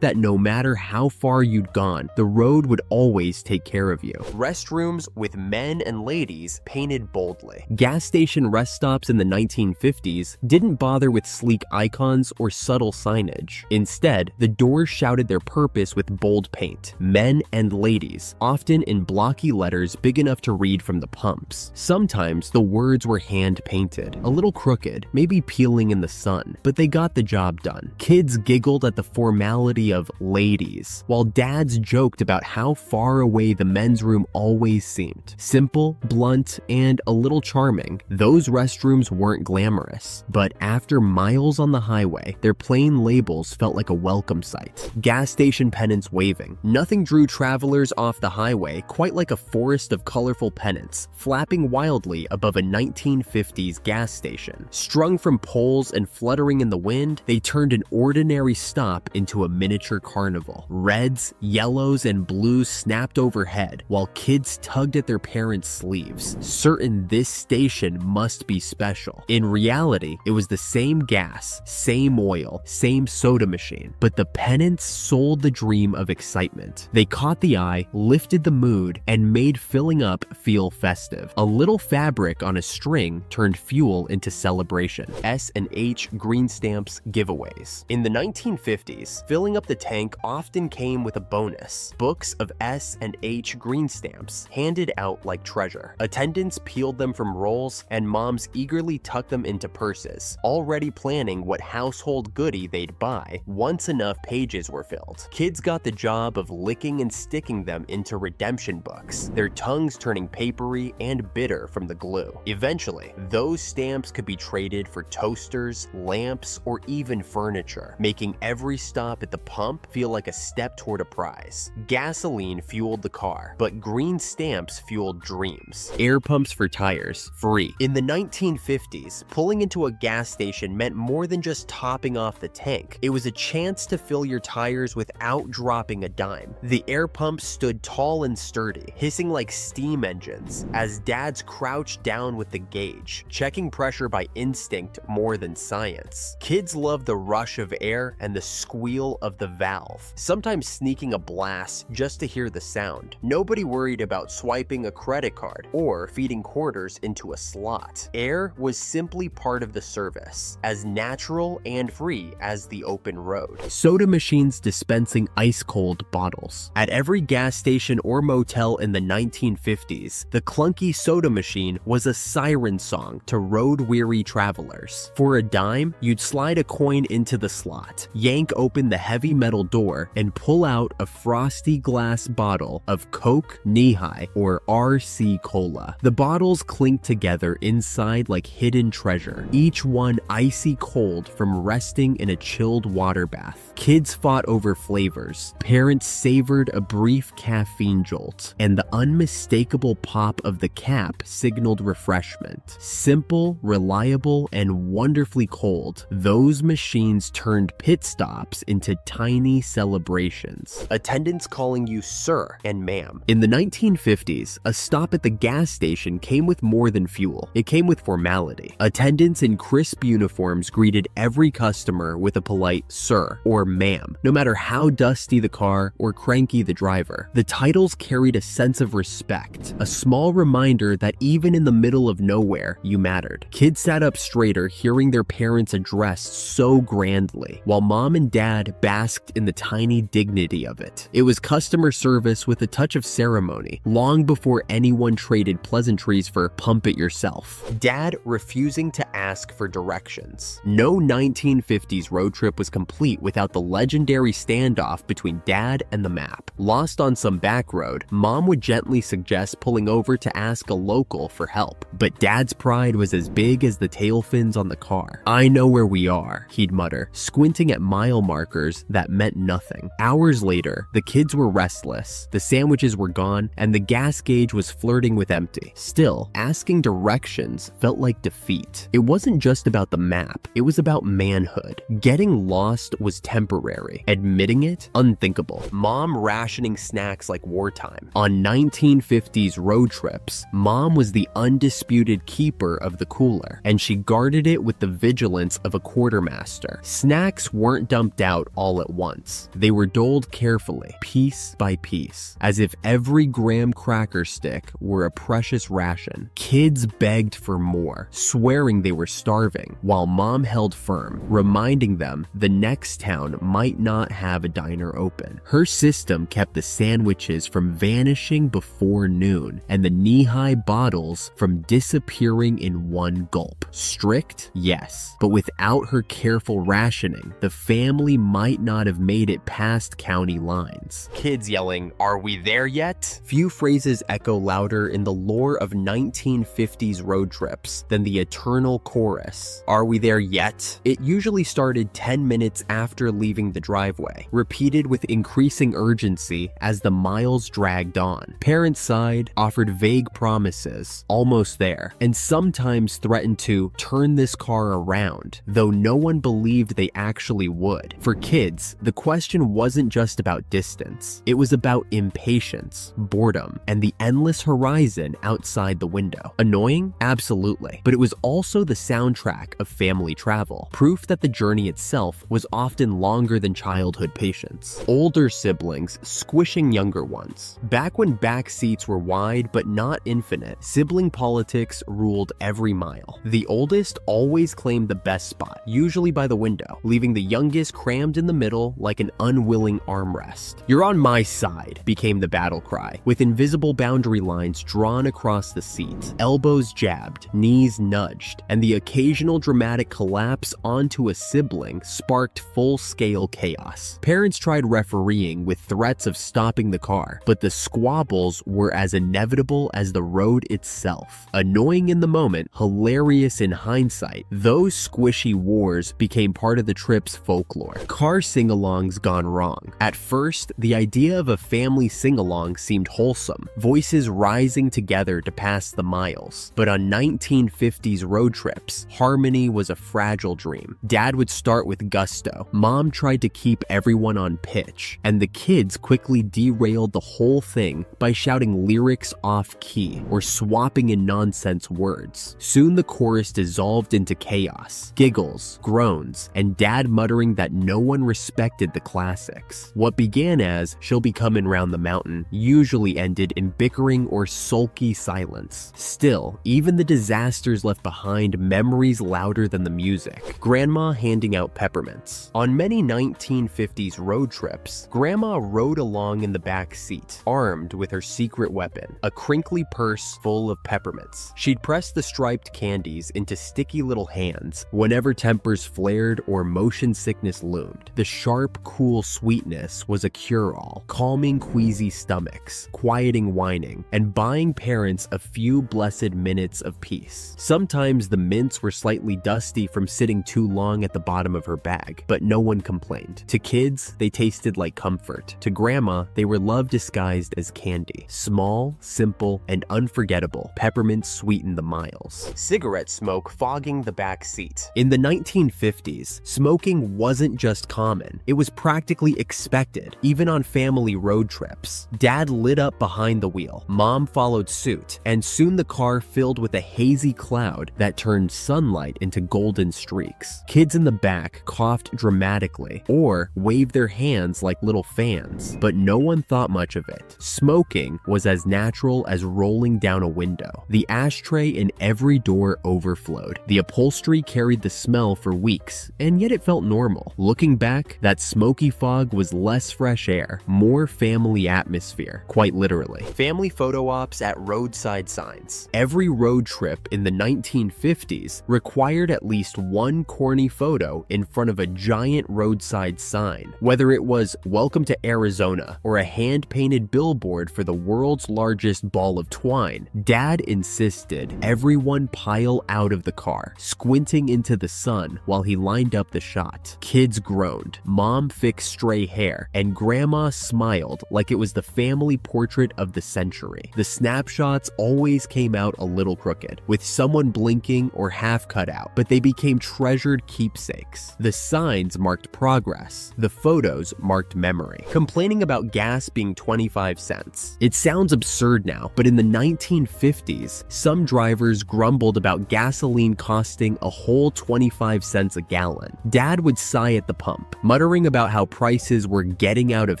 that no matter how far you'd gone, the road would always take care of you. Restrooms with men and ladies painted boldly. Gas station rest stops in the 1950s didn't bother with sleek icons or subtle signage. Instead, the doors shouted their purpose with bold paint: men and ladies, often in blocky letters big enough to read from the pumps. Sometimes the words were hand-painted, a little crooked, maybe peeling in the sun, but they got the job done. Kids giggled at the formality of ladies, while dads joked about how far away the men's room always seemed. Simple, blunt, and a little charming, those restrooms weren't glamorous, but after miles on the highway, their plain labels felt like a welcome sight. Gas station pennants waving. Nothing drew travelers off the highway quite like a forest of colorful pennants, flapping wildly above a 1950s gas station. Strung from poles and fluttering in the wind, they turned an ordinary stop into a miniature carnival. Reds, yellows, and blues snapped overhead, while kids tugged at their parents' sleeves, certain this station must be special. In reality, it was the same gas, same oil, same soda machine, but the pennants sold the dream of excitement. They caught the eye, lifted the mood, and made filling up feel festive. A little fabric on a string turned fuel into celebration. S&H green stamps giveaways. In the 1950s, filling up the tank often came with a bonus: books of S&H green stamps, handed out like treasure. Attendants peeled them from rolls, and moms eagerly tucked them into purses, already planning what household goodie they'd buy once enough pages were filled. Kids got the job of licking and sticking them into redemption books, their tongues turning papery and bitter from the glue. Eventually, those stamps could be traded for toasters, lamps, or even furniture, making every stop at the pump feel like a step toward a prize. Gasoline fueled the car, but green stamps fueled dreams. Air pumps for tires, free. In the 1950s, pulling into a gas station meant more than just topping off the tank. It was a chance to fill your tires without dropping a dime. The air pumps stood tall and sturdy, hissing like steam engines, as dads crouched down with the gauge, checking pressure by instinct more than science. Kids loved the rush of air and the squeal of the valve, sometimes sneaking a blast just to hear the sound. Nobody worried about swiping a credit card or feeding quarters into a slot. Air was simply part of the service, as natural and free as the open road. Soda machines dispensing ice-cold bottles. At every gas station or motel in the 1950s, the clunky soda machine was a siren song to road-weary travelers. For a dime, you'd slide a coin into the slot, yank open the heavy metal door, and pull out a frosty glass bottle of Coke, Knee-High, or RC Cola. The bottles clinked together inside like hidden treasure, each one icy cold from resting in a chilled water bath. Kids fought over flavors, parents savored a brief caffeine jolt, and the unmistakable pop of the cap signaled refreshment. Simple, reliable, and wonderfully cold, those machines turned pit stops into tiny celebrations. Attendants calling you sir and ma'am. In the 1950s, a stop at the gas station came with more than fuel. It came with formality. Attendants in crisp uniforms greeted every customer with a polite sir or ma'am, no matter how dusty the car or cranky the driver. The titles carried a sense of respect, a small reminder that even in the middle of nowhere, you mattered. Kids sat up straighter hearing their parents addressed so grandly, while mom and dad basked in the tiny dignity of it. It was customer service with a touch of ceremony, long before anyone traded pleasantries for pump it yourself. Dad refusing to ask for directions. No 1950s road trip was complete without the legendary standoff between dad and the map. Lost on some back road, mom would gently suggest pulling over to ask a local for help, but dad Dad's pride was as big as the tail fins on the car. "I know where we are," he'd mutter, squinting at mile markers that meant nothing. Hours later, the kids were restless, the sandwiches were gone, and the gas gauge was flirting with empty. Still, asking directions felt like defeat. It wasn't just about the map, it was about manhood. Getting lost was temporary. Admitting it, unthinkable. Mom rationing snacks like wartime. On 1950s road trips, Mom was the undisputed keeper of the cooler, and she guarded it with the vigilance of a quartermaster. Snacks weren't dumped out all at once. They were doled carefully, piece by piece, as if every graham cracker stick were a precious ration. Kids begged for more, swearing they were starving, while Mom held firm, reminding them the next town might not have a diner open. Her system kept the sandwiches from vanishing before noon, and the knee-high bottles from disappearing in one gulp. Strict? Yes. But without her careful rationing, the family might not have made it past county lines. Kids yelling, "Are we there yet?" Few phrases echo louder in the lore of 1950s road trips than the eternal chorus, "Are we there yet?" It usually started 10 minutes after leaving the driveway, repeated with increasing urgency as the miles dragged on. Parents sighed, offered vague promises, "Almost there," and sometimes threatened to turn this car around, though no one believed they actually would. For kids, the question wasn't just about distance. It was about impatience, boredom, and the endless horizon outside the window. Annoying? Absolutely. But it was also the soundtrack of family travel, proof that the journey itself was often longer than childhood patience. Older siblings squishing younger ones. Back when back seats were wide but not infinite, sibling politics ruled every mile. The oldest always claimed the best spot, usually by the window, leaving the youngest crammed in the middle like an unwilling armrest. "You're on my side," became the battle cry, with invisible boundary lines drawn across the seat. Elbows jabbed, knees nudged, and the occasional dramatic collapse onto a sibling sparked full-scale chaos. Parents tried refereeing with threats of stopping the car, but the squabbles were as inevitable as the road itself. Annoying in the moment, hilarious in hindsight, those squishy wars became part of the trip's folklore. Car sing-alongs gone wrong. At first, the idea of a family sing-along seemed wholesome, voices rising together to pass the miles. But on 1950s road trips, harmony was a fragile dream. Dad would start with gusto, Mom tried to keep everyone on pitch, and the kids quickly derailed the whole thing by shouting lyrics off-key or swapping in nonsense words. Soon the chorus dissolved into chaos, giggles, groans, and Dad muttering that no one respected the classics. What began as "she'll be coming round the mountain" usually ended in bickering or sulky silence. Still, even the disasters left behind memories louder than the music. Grandma handing out peppermints. On many 1950s road trips, Grandma rode along in the back seat, armed with her secret weapon, a crinkly purse full of peppermints. She'd press the striped candies into sticky little hands whenever tempers flared or motion sickness loomed. The sharp, cool sweetness was a cure-all, calming queasy stomachs, quieting whining, and buying parents a few blessed minutes of peace. Sometimes the mints were slightly dusty from sitting too long at the bottom of her bag, but no one complained. To kids, they tasted like comfort. To Grandma, they were love disguised as candy. Small, simple, and unforgettable, peppermints sweetened the miles. Cigarette smoke fogging the back seat. In the 1950s, smoking wasn't just common, it was practically expected, even on family road trips. Dad lit up behind the wheel, Mom followed suit, and soon the car filled with a hazy cloud that turned sunlight into golden streaks. Kids in the back coughed dramatically or waved their hands like little fans, but no one thought much of it. Smoking was as natural as rolling down a window. The ashtray in every door overflowed. The upholstery carried the smell for weeks, and yet it felt normal. Looking back, that smoky fog was less fresh air, more family atmosphere, quite literally. Family photo ops at roadside signs. Every road trip in the 1950s required at least one corny photo in front of a giant roadside sign, whether it was "Welcome to Arizona" or a hand-painted billboard for the world's largest ball of twine. Dad insisted everyone pile out of the car, squinting into the sun while he lined up the shot. Kids groaned, mom fixed stray hair, and grandma smiled like it was the family portrait of the century. The snapshots always came out a little crooked, with someone blinking or half cut out, but they became treasured keepsakes. The signs marked progress. The photos marked memory. Complaining about gas being 25 cents. It sounds absurd now, but in the 1950s, some drivers grumbled about gasoline costing a whole 25 cents a gallon. Dad would sigh at the pump, muttering about how prices were getting out of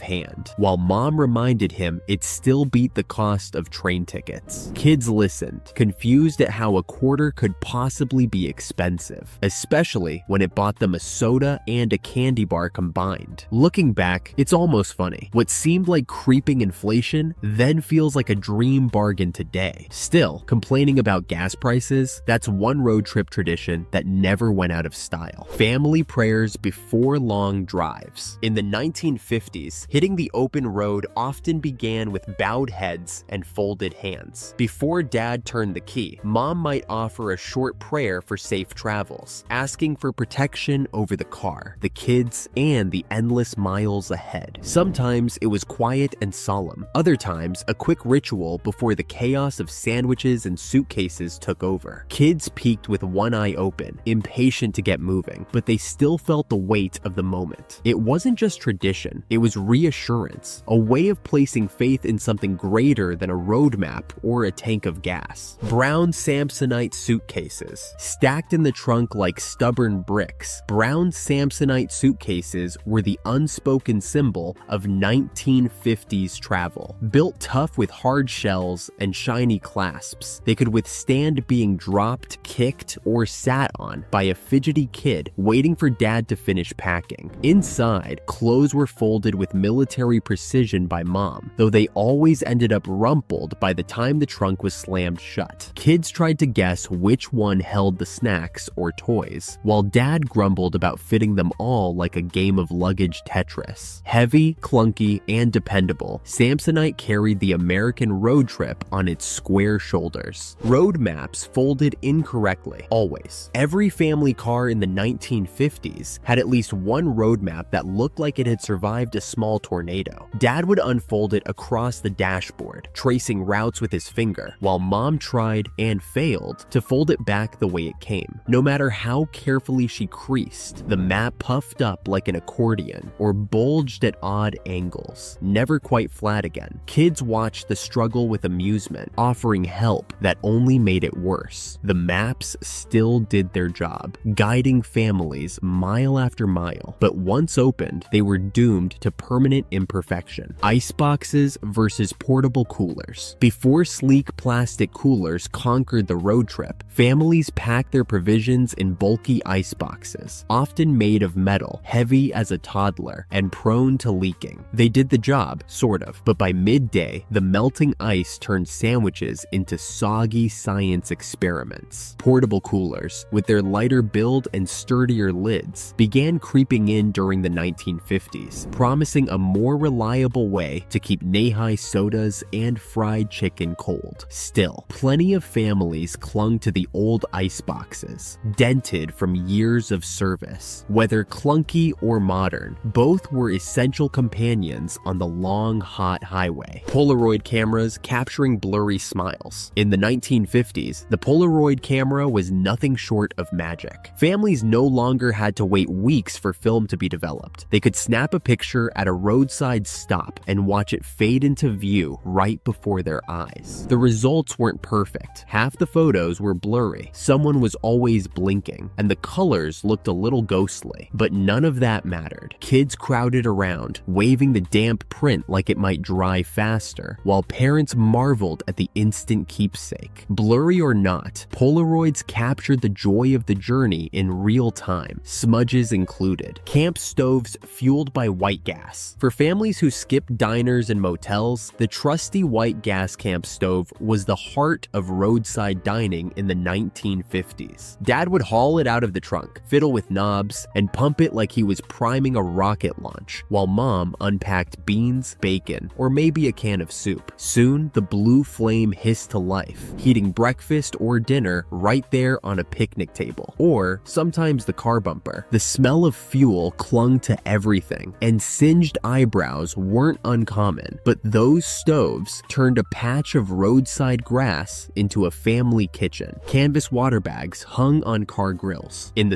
hand, while mom reminded him it still beat the cost of train tickets. Kids listened, confused at how a quarter could possibly be expensive, especially when it bought them a soda and a candy bar combined. Looking back, it's almost funny. What seemed like creeping inflation then feels like a dream bargain today. Still, complaining about gas prices, that's one road trip tradition that never went out of style. Family prayers before long drives. In the 1950s, hitting the open road often began with bowed heads and folded hands. Before dad turned the key, mom might offer a short prayer for safe travels, asking for protection over the car, the kids, and the endless miles ahead. Sometimes it was quiet and solemn. Other times, a quick ritual before the chaos of sandwiches and suitcases took over. Kids peeked with one eye open, impatient to get moving, but they still felt the weight of the moment. It wasn't just tradition, it was reassurance, a way of placing faith in something greater than a roadmap or a tank of gas. Brown Samsonite suitcases, stacked in the trunk like stubborn bricks. Brown Samsonite suitcases were the unspoken symbol of 1950s travel. Built tough with hard shells and shiny clasps, they could withstand being dropped, kicked, or sat on by a fidgety kid waiting for dad to finish packing. Inside, clothes were folded with military precision by mom, though they always ended up rumpled by the time the trunk was slammed shut. Kids tried to guess which one held the snacks or toys, while dad grumbled about fitting them all like a game of luggage Tetris. Heavy, clunky, and dependable, Samsonite carried the American road trip on its square shoulders. Road maps folded incorrectly, always. Every family car in the 1950s had at least one road map that looked like it had survived a small tornado. Dad would unfold it across the dashboard, tracing routes with his finger, while mom tried and failed to fold it back the way it came. No matter how carefully she creased, the map puffed up like an accordion or bulged at odd angles, never quite flat again. Kids watched the struggle with amusement, offering help that only made it worse. The maps still did their job, guiding families mile after mile, but once opened, they were doomed to permanent imperfection. Iceboxes versus portable coolers. Before sleek plastic coolers conquered the road trip, families packed their provisions in bulky iceboxes, often made of metal, heavy as a toddler, and prone to leaking. They did the job, sort of, but by midday, the melting ice turned sandwiches into soggy science experiments. Portable coolers, with their lighter build and sturdier lids, began creeping in during the 1950s, promising a more reliable way to keep Nehi sodas and fried chicken cold. Still, plenty of families clung to the old iceboxes, dented from years of service. Whether clunky or modern, both were essential companions on the long, hot highway. Polaroid cameras capturing blurry smiles. In the 1950s, the Polaroid camera was nothing short of magic. Families no longer had to wait weeks for film to be developed. They could snap a picture at a roadside stop and watch it fade into view right before their eyes. The results weren't perfect. Half the photos were blurry, someone was always blinking, and the colors looked a little ghostly. But none of that mattered. Kids crowded around, waving the damp print like it might dry faster, while parents marveled at the instant keepsake. Blurry or not, Polaroids captured the joy of the journey in real time, smudges included. Camp stoves fueled by white gas. For families who skipped diners and motels, the trusty white gas camp stove was the heart of roadside dining in the 1950s. Dad would haul it out of the trunk, fiddle with knobs, and pump it like he was priming a rocket launch, while mom unpacked beans, bacon, or maybe a can of soup. Soon, the blue flame hissed to life, heating eating breakfast or dinner right there on a picnic table, or sometimes the car bumper. The smell of fuel clung to everything, and singed eyebrows weren't uncommon, but those stoves turned a patch of roadside grass into a family kitchen. Canvas water bags hung on car grills. In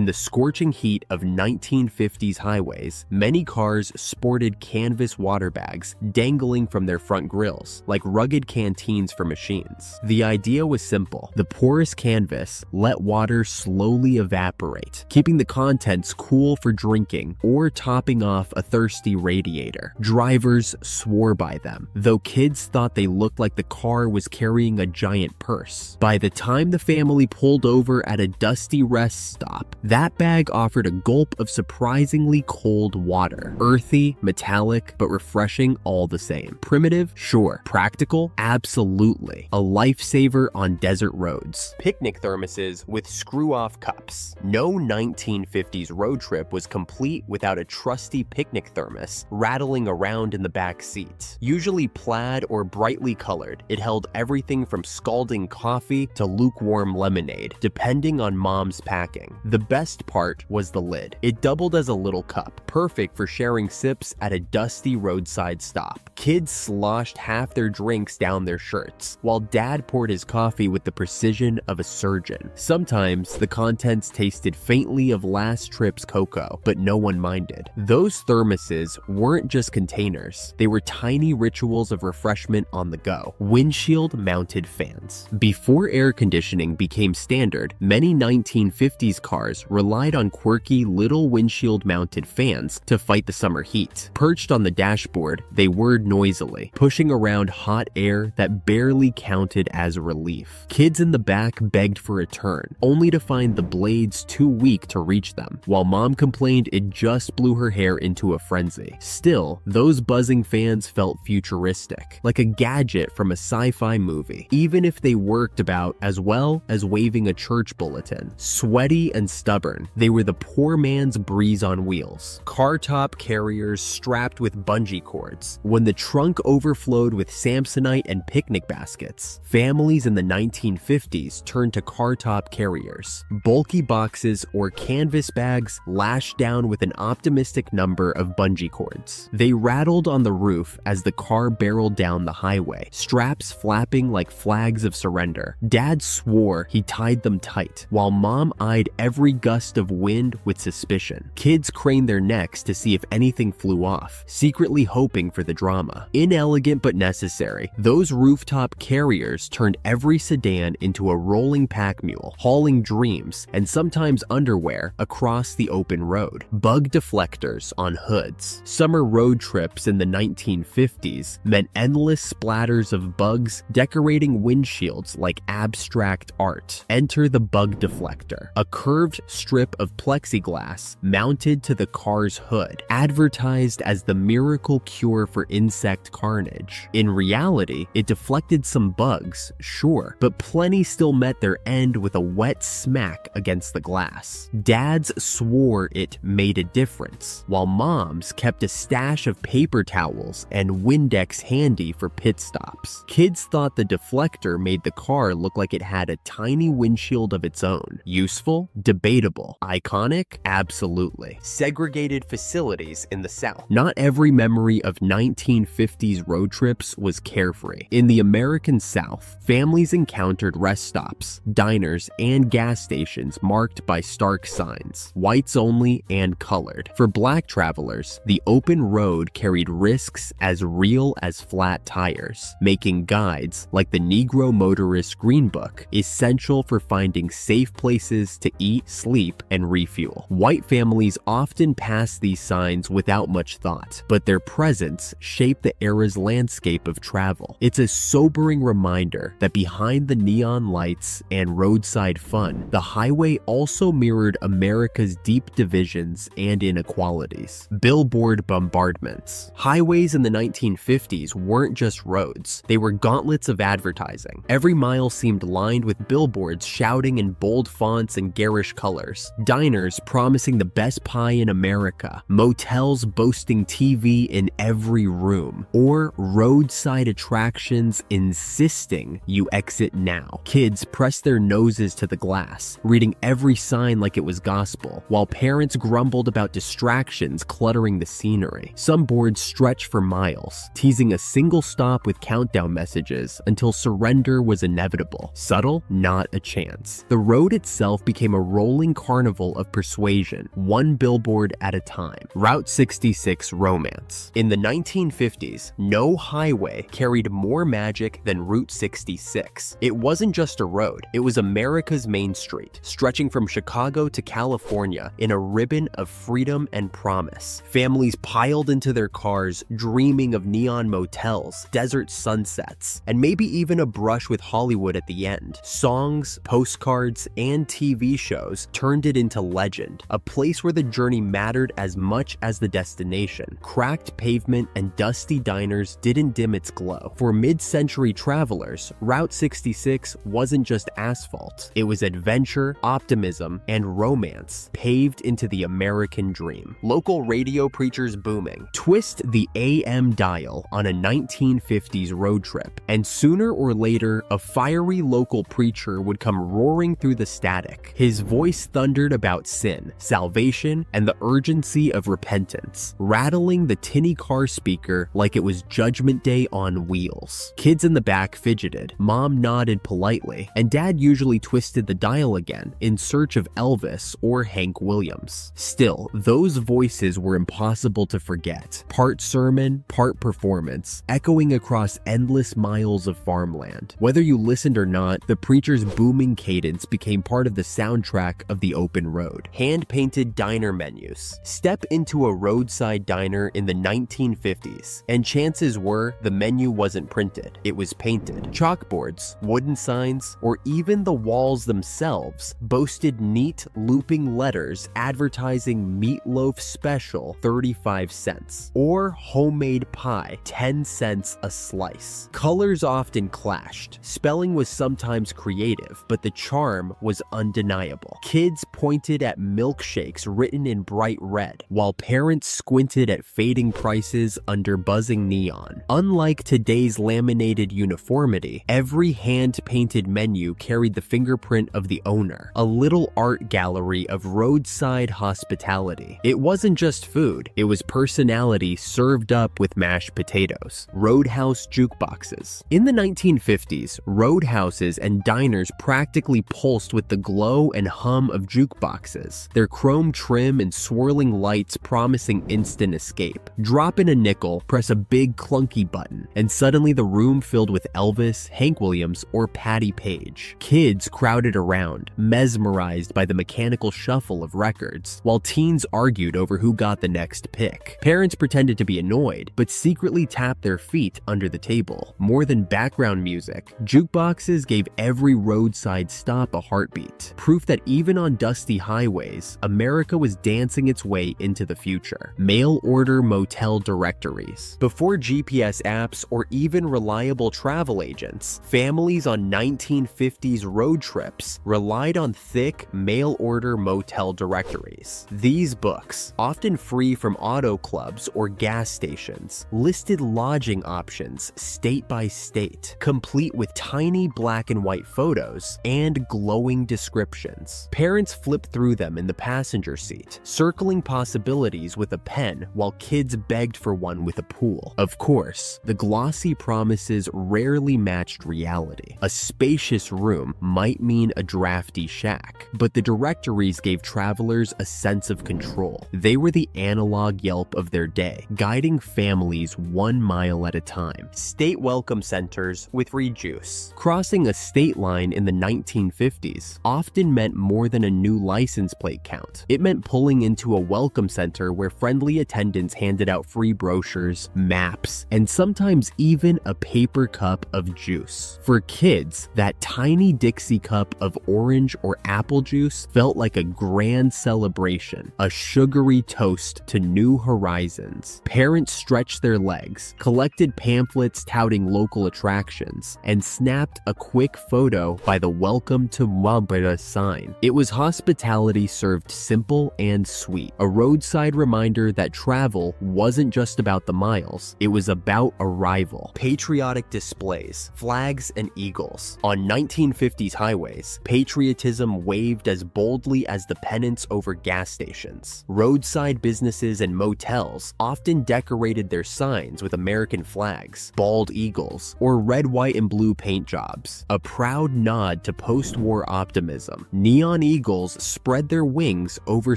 the scorching heat of 1950s highways, many cars sported canvas water bags dangling from their front grills, like rugged canteens for machines. The idea was simple. The porous canvas let water slowly evaporate, keeping the contents cool for drinking or topping off a thirsty radiator. Drivers swore by them, though kids thought they looked like the car was carrying a giant purse. By the time the family pulled over at a dusty rest stop, that bag offered a gulp of surprisingly cold water. Earthy, metallic, but refreshing all the same. Primitive? Sure. Practical? Absolutely. A lifesaver on desert roads. Picnic thermoses with screw-off cups. No 1950s road trip was complete without a trusty picnic thermos rattling around in the back seat. Usually plaid or brightly colored, it held everything from scalding coffee to lukewarm lemonade, depending on mom's packing. The best part was the lid. It doubled as a little cup, perfect for sharing sips at a dusty roadside stop. Kids sloshed half their drinks down their shirts, while dad poured his coffee with the precision of a surgeon. Sometimes the contents tasted faintly of last trip's cocoa, but no one minded. Those thermoses weren't just containers, they were tiny rituals of refreshment on the go. Windshield-mounted fans. Before air conditioning became standard, many 1950s cars relied on quirky little windshield-mounted fans to fight the summer heat. Perched on the dashboard, they whirred noisily, pushing around hot air that barely counted as relief. Kids in the back begged for a turn, only to find the blades too weak to reach them, while mom complained it just blew her hair into a frenzy. Still, those buzzing fans felt futuristic, like a gadget from a sci-fi movie, even if they worked about as well as waving a church bulletin. Sweaty and stubborn, they were the poor man's breeze on wheels. Car top carriers strapped with bungee cords. When the trunk overflowed with Samsonite and picnic baskets, families in the 1950s turned to car top carriers. Bulky boxes or canvas bags lashed down with an optimistic number of bungee cords. They rattled on the roof as the car barreled down the highway, straps flapping like flags of surrender. Dad swore he tied them tight, while mom eyed every gust of wind with suspicion. Kids craned their necks to see if anything flew off, secretly hoping for the drama. Inelegant but necessary, those rooftop carriers turned every sedan into a rolling pack mule, hauling dreams and sometimes underwear across the open road. Bug deflectors on hoods. Summer road trips in the 1950s meant endless splatters of bugs decorating windshields like abstract art. Enter the bug deflector, a curved strip of plexiglass mounted to the car's hood, advertised as the miracle cure for insect carnage. In reality, it deflected some bugs, sure, but plenty still met their end with a wet smack against the glass. Dads swore it made a difference, while moms kept a stash of paper towels and Windex handy for pit stops. Kids thought the deflector made the car look like it had a tiny windshield of its own. Useful? Debatable. Iconic? Absolutely. Segregated facilities in the South. Not every memory of 1950s road trips was carefree. In the American South, families encountered rest stops, diners, and gas stations marked by stark signs, whites only and colored. For black travelers, the open road carried risks as real as flat tires, making guides like the Negro Motorist Green Book essential for finding safe places to eat, sleep, and refuel. White families often passed these signs without much thought, but their presence shaped the era's landscape of travel. It's a sobering reminder that behind the neon lights and roadside fun, the highway also mirrored America's deep divisions and inequalities. Billboard bombardments. Highways in the 1950s weren't just roads, they were gauntlets of advertising. Every mile seemed lined with billboards shouting in bold fonts and garish colors. Diners promising the best pie in America. Motels boasting TV in every room. room, or roadside attractions insisting you exit now. Kids pressed their noses to the glass, reading every sign like it was gospel, while parents grumbled about distractions cluttering the scenery. Some boards stretched for miles, teasing a single stop with countdown messages until surrender was inevitable. Subtle? Not a chance. The road itself became a rolling carnival of persuasion, one billboard at a time. Route 66 romance. In the 1950s, no highway carried more magic than Route 66. It wasn't just a road, it was America's main street, stretching from Chicago to California in a ribbon of freedom and promise. Families piled into their cars, dreaming of neon motels, desert sunsets, and maybe even a brush with Hollywood at the end. Songs, postcards, and TV shows turned it into legend, a place where the journey mattered as much as the destination. Cracked pavement and dusty diners didn't dim its glow. For mid-century travelers, Route 66 wasn't just asphalt. It was adventure, optimism, and romance paved into the American dream. Local radio preachers booming. Twist the AM dial on a 1950s road trip, and sooner or later, a fiery local preacher would come roaring through the static. His voice thundered about sin, salvation, and the urgency of repentance, rattling the tinny car speaker like it was Judgment Day on wheels. Kids in the back fidgeted, mom nodded politely, and dad usually twisted the dial again in search of Elvis or Hank Williams. Still, those voices were impossible to forget. Part sermon, part performance, echoing across endless miles of farmland. Whether you listened or not, the preacher's booming cadence became part of the soundtrack of the open road. Hand-painted diner menus. Step into a roadside diner in the 1950s, and chances were the menu wasn't printed, it was painted. Chalkboards, wooden signs, or even the walls themselves boasted neat, looping letters advertising meatloaf special 35 cents, or homemade pie 10 cents a slice. Colors often clashed. Spelling was sometimes creative, but the charm was undeniable. Kids pointed at milkshakes written in bright red, while parents squinted at fading prices under buzzing neon. Unlike today's laminated uniformity, every hand-painted menu carried the fingerprint of the owner, a little art gallery of roadside hospitality. It wasn't just food, it was personality served up with mashed potatoes. Roadhouse jukeboxes. In the 1950s, roadhouses and diners practically pulsed with the glow and hum of jukeboxes, their chrome trim and swirling lights promising instant escape. Drop in a nickel, press a big clunky button, and suddenly the room filled with Elvis, Hank Williams, or Patti Page. Kids crowded around, mesmerized by the mechanical shuffle of records, while teens argued over who got the next pick. Parents pretended to be annoyed, but secretly tapped their feet under the table. More than background music, jukeboxes gave every roadside stop a heartbeat, proof that even on dusty highways, America was dancing its way into the future. Mail-order motel directories. Before GPS apps or even reliable travel agents, families on 1950s road trips relied on thick mail-order motel directories. These books, often free from auto clubs or gas stations, listed lodging options state by state, complete with tiny black and white photos and glowing descriptions. Parents flipped through them in the passenger seat, circling possibilities with a pen while kids begged for one with a pool. Of course, the glossy promises rarely matched reality. A spacious room might mean a drafty shack, but the directories gave travelers a sense of control. They were the analog Yelp of their day, guiding families 1 mile at a time. State welcome centers with free juice. Crossing a state line in the 1950s often meant more than a new license plate count. It meant pulling into a welcome center where friendly attendants handed out free brochures, maps, and sometimes even a paper cup of juice. For kids, that tiny Dixie cup of orange or apple juice felt like a grand celebration, a sugary toast to new horizons. Parents stretched their legs, collected pamphlets touting local attractions, and snapped a quick photo by the Welcome to Mwabera sign. It was hospitality served simple and sweet, a roadside reminder that travel wasn't just about the miles. It was about arrival. Patriotic displays, flags, and eagles. On 1950s highways, patriotism waved as boldly as the pennants over gas stations. Roadside businesses and motels often decorated their signs with American flags, bald eagles, or red, white, and blue paint jobs. A proud nod to post-war optimism. Neon eagles spread their wings over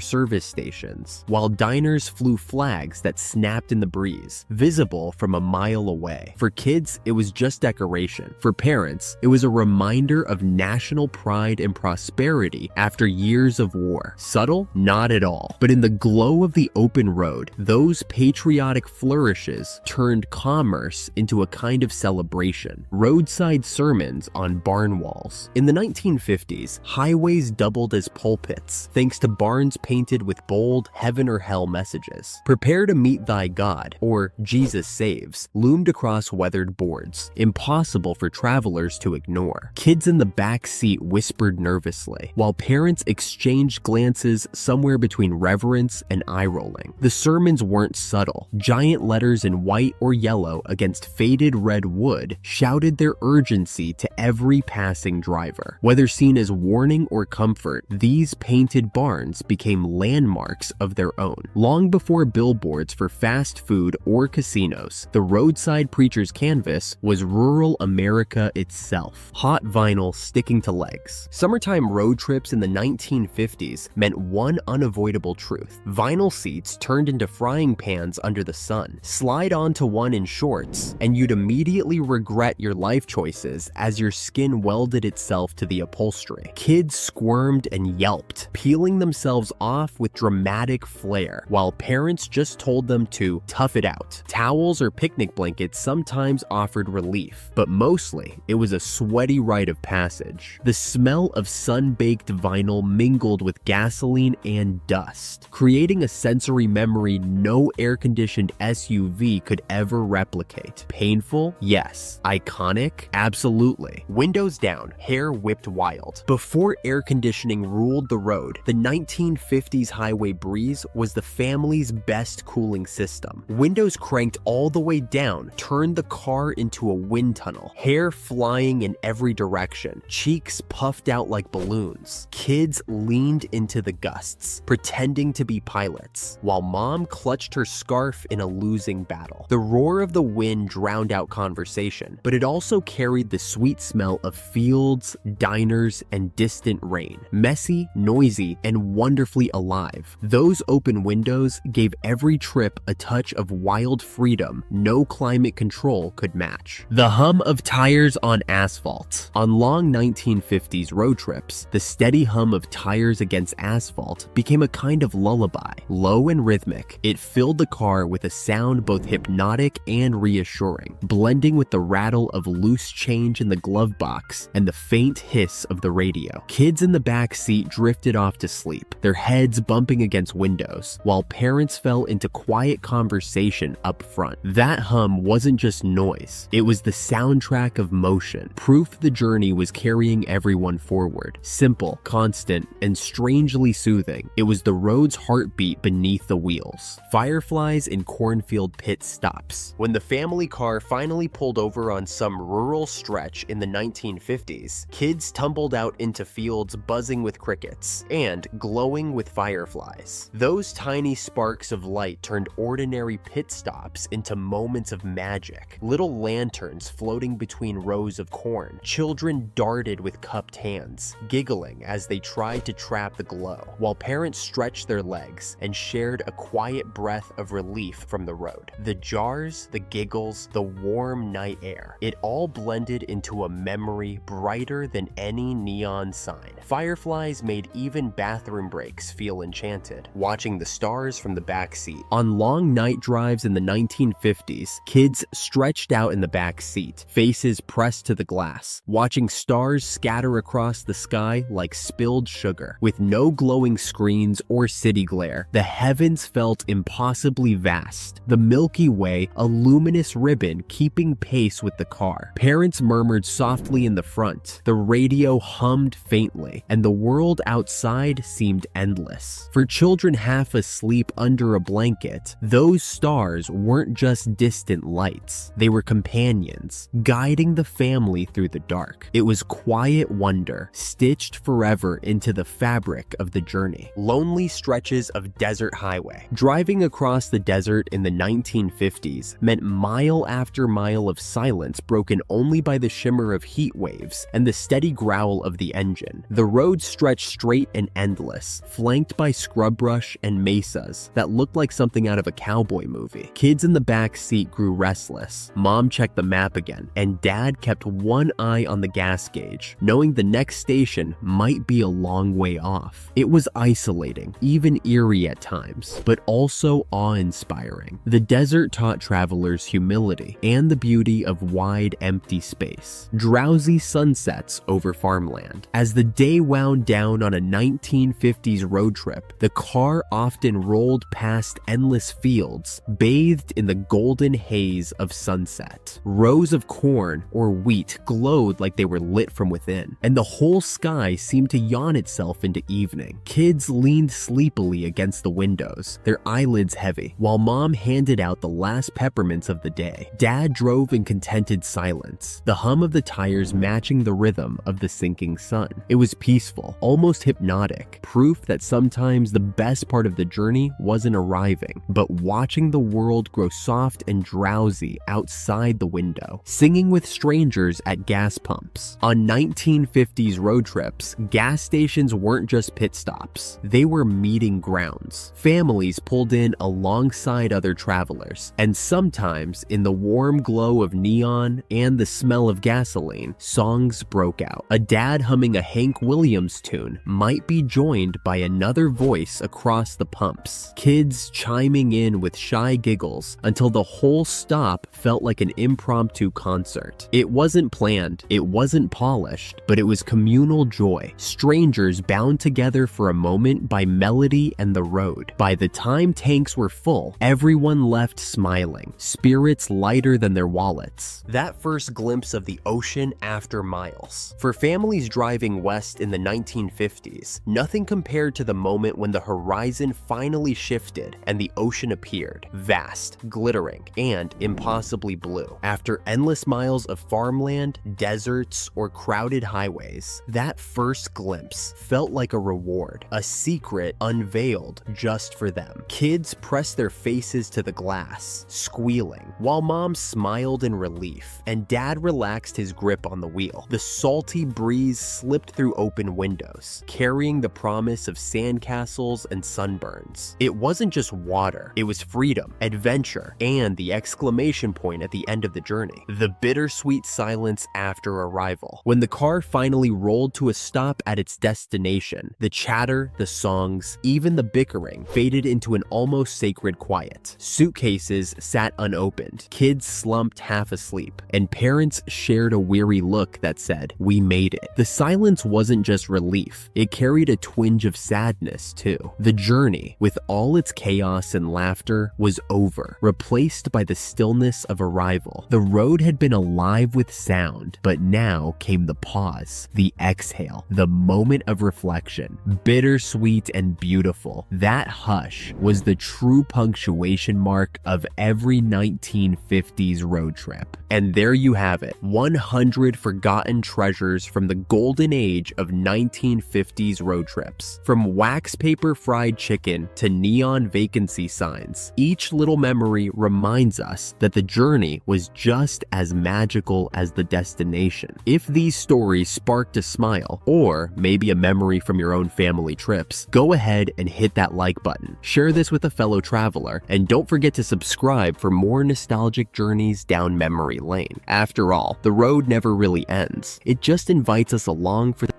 service stations, while diners flew flags that snapped in the breeze, visible from a mile away. For kids, it was just decoration. For parents, it was a reminder of national pride and prosperity after years of war. Subtle? Not at all. But in the glow of the open road, those patriotic flourishes turned commerce into a kind of celebration. Roadside sermons on barn walls. In the 1950s, highways doubled as pulpits, thanks to barns painted with bold heaven or hell messages. Prepare to meet thy God, or Jesus saves, loomed across weathered boards, impossible for travelers to ignore. Kids in the back seat whispered nervously, while parents exchanged glances somewhere between reverence and eye-rolling. The sermons weren't subtle. Giant letters in white or yellow against faded red wood shouted their urgency to every passing driver. Whether seen as warning or comfort, these painted barns became landmarks of their own. Long before billboards for fast food or casinos, the roadside preacher's canvas was rural America itself. Hot vinyl sticking to legs. Summertime road trips in the 1950s meant one unavoidable truth. Vinyl seats turned into frying pans under the sun. Slide onto one in shorts, and you'd immediately regret your life choices as your skin welded itself to the upholstery. Kids squirmed and yelped, peeling themselves off with dramatic flair, while parents just told them to tough it out. Towels or picnic blankets sometimes offered relief, but mostly it was a sweaty rite of passage. The smell of sun-baked vinyl mingled with gasoline and dust, creating a sensory memory no air-conditioned SUV could ever replicate. Painful? Yes. Iconic? Absolutely. Windows down, hair whipped wild. Before air conditioning ruled the road, the 1950s highway breeze was the family's best cooling system. Windows cranked all the way down turned the car into a wind tunnel, hair flying in every direction, cheeks puffed out like balloons. Kids leaned into the gusts, pretending to be pilots, while mom clutched her scarf in a losing battle. The roar of the wind drowned out conversation, but it also carried the sweet smell of fields, diners, and distant rain. Messy, noisy, and wonderfully alive. Those open windows gave every trip a touch of wild freedom no climate control could match. The hum of tires on asphalt. On long 1950s road trips, the steady hum of tires against asphalt became a kind of lullaby. Low and rhythmic, it filled the car with a sound both hypnotic and reassuring, blending with the rattle of loose change in the glove box and the faint hiss of the radio. Kids in the back seat drifted off to sleep, their heads bumping against windows, while parents fell into quiet conversation up front. That hum wasn't just noise, it was the soundtrack of motion, proof the journey was carrying everyone forward. Simple, constant, and strangely soothing, it was the road's heartbeat beneath the wheels. Fireflies in cornfield pit stops. When the family car finally pulled over on some rural stretch in the 1950s, kids tumbled out into fields buzzing with crickets and glowing with fireflies. Those tiny sparks of light turned ordinary pit stops into moments of magic. Little lanterns floating between rows of corn. Children darted with cupped hands, giggling as they tried to trap the glow, while parents stretched their legs and shared a quiet breath of relief from the road. The jars, the giggles, the warm night air, it all blended into a memory brighter than any neon sign. Fireflies made even bathroom breaks feel enchanted, watching the stars from the back seat. On long night drives in the 1950s, kids stretched out in the back seat, faces pressed to the glass, watching stars scatter across the sky like spilled sugar. With no glowing screens or city glare, the heavens felt impossibly vast, the Milky Way a luminous ribbon keeping pace with the car. Parents murmured softly in the front, the radio hummed faintly, and the world outside seemed endless. For children half asleep under a blanket, those stars strangers weren't just distant lights, they were companions, guiding the family through the dark. It was quiet wonder, stitched forever into the fabric of the journey. Lonely stretches of desert highway. Driving across the desert in the 1950s meant mile after mile of silence broken only by the shimmer of heat waves and the steady growl of the engine. The road stretched straight and endless, flanked by scrub brush and mesas that looked like something out of a cowboy movie. Kids in the back seat grew restless. Mom checked the map again, and Dad kept one eye on the gas gauge, knowing the next station might be a long way off. It was isolating, even eerie at times, but also awe-inspiring. The desert taught travelers humility and the beauty of wide, empty space. Drowsy sunsets over farmland. As the day wound down on a 1950s road trip, the car often rolled past endless fields, bathed in the golden haze of sunset. Rows of corn or wheat glowed like they were lit from within, and the whole sky seemed to yawn itself into evening. Kids leaned sleepily against the windows, their eyelids heavy, while Mom handed out the last peppermints of the day. Dad drove in contented silence, the hum of the tires matching the rhythm of the sinking sun. It was peaceful, almost hypnotic, proof that sometimes the best part of the journey wasn't arriving, but watching the world grow soft and drowsy outside the window. Singing with strangers at gas pumps. On 1950s road trips, gas stations weren't just pit stops, they were meeting grounds. Families pulled in alongside other travelers, and sometimes, in the warm glow of neon and the smell of gasoline, songs broke out. A dad humming a Hank Williams tune might be joined by another voice across the pumps, kids chiming in with shy giggles until the whole stop felt like an impromptu concert. It wasn't planned, it wasn't polished, but it was communal joy, strangers bound together for a moment by melody and the road. By the time tanks were full, everyone left smiling, spirits lighter than their wallets. That first glimpse of the ocean after miles. For families driving west in the 1950s, nothing compared to the moment when the horizon finally shifted and the ocean appeared, vast, glittering, and impossibly blue. After endless miles of farmland, deserts, or crowded highways, that first glimpse felt like a reward, a secret unveiled just for them. Kids pressed their faces to the glass, squealing, while Mom smiled in relief and Dad relaxed his grip on the wheel. The salty breeze slipped through open windows, carrying the promise of sandcastles and sunburns. It wasn't just water, it was freedom, adventure, and the exclamation point at the end of the journey. The bittersweet silence after arrival. When the car finally rolled to a stop at its destination, the chatter, the songs, even the bickering faded into an almost sacred quiet. Suitcases sat unopened, kids slumped half asleep, and parents shared a weary look that said, "We made it." The silence wasn't just relief, it carried a twinge of sadness too. The journey, with all its chaos and laughter, was over, replaced by the stillness of arrival. The road had been alive with sound, but now came the pause, the exhale, the moment of reflection. Bittersweet and beautiful, that hush was the true punctuation mark of every 1950s road trip. And there you have it, 100 forgotten treasures from the golden age of 1950s road trips. From wax paper fried chicken to neon vacancy signs, each little memory reminds us that the journey was just as magical as the destination. If these stories sparked a smile, or maybe a memory from your own family trips, go ahead and hit that like button. Share this with a fellow traveler, and don't forget to subscribe for more nostalgic journeys down memory lane. After all, the road never really ends. It just invites us along for the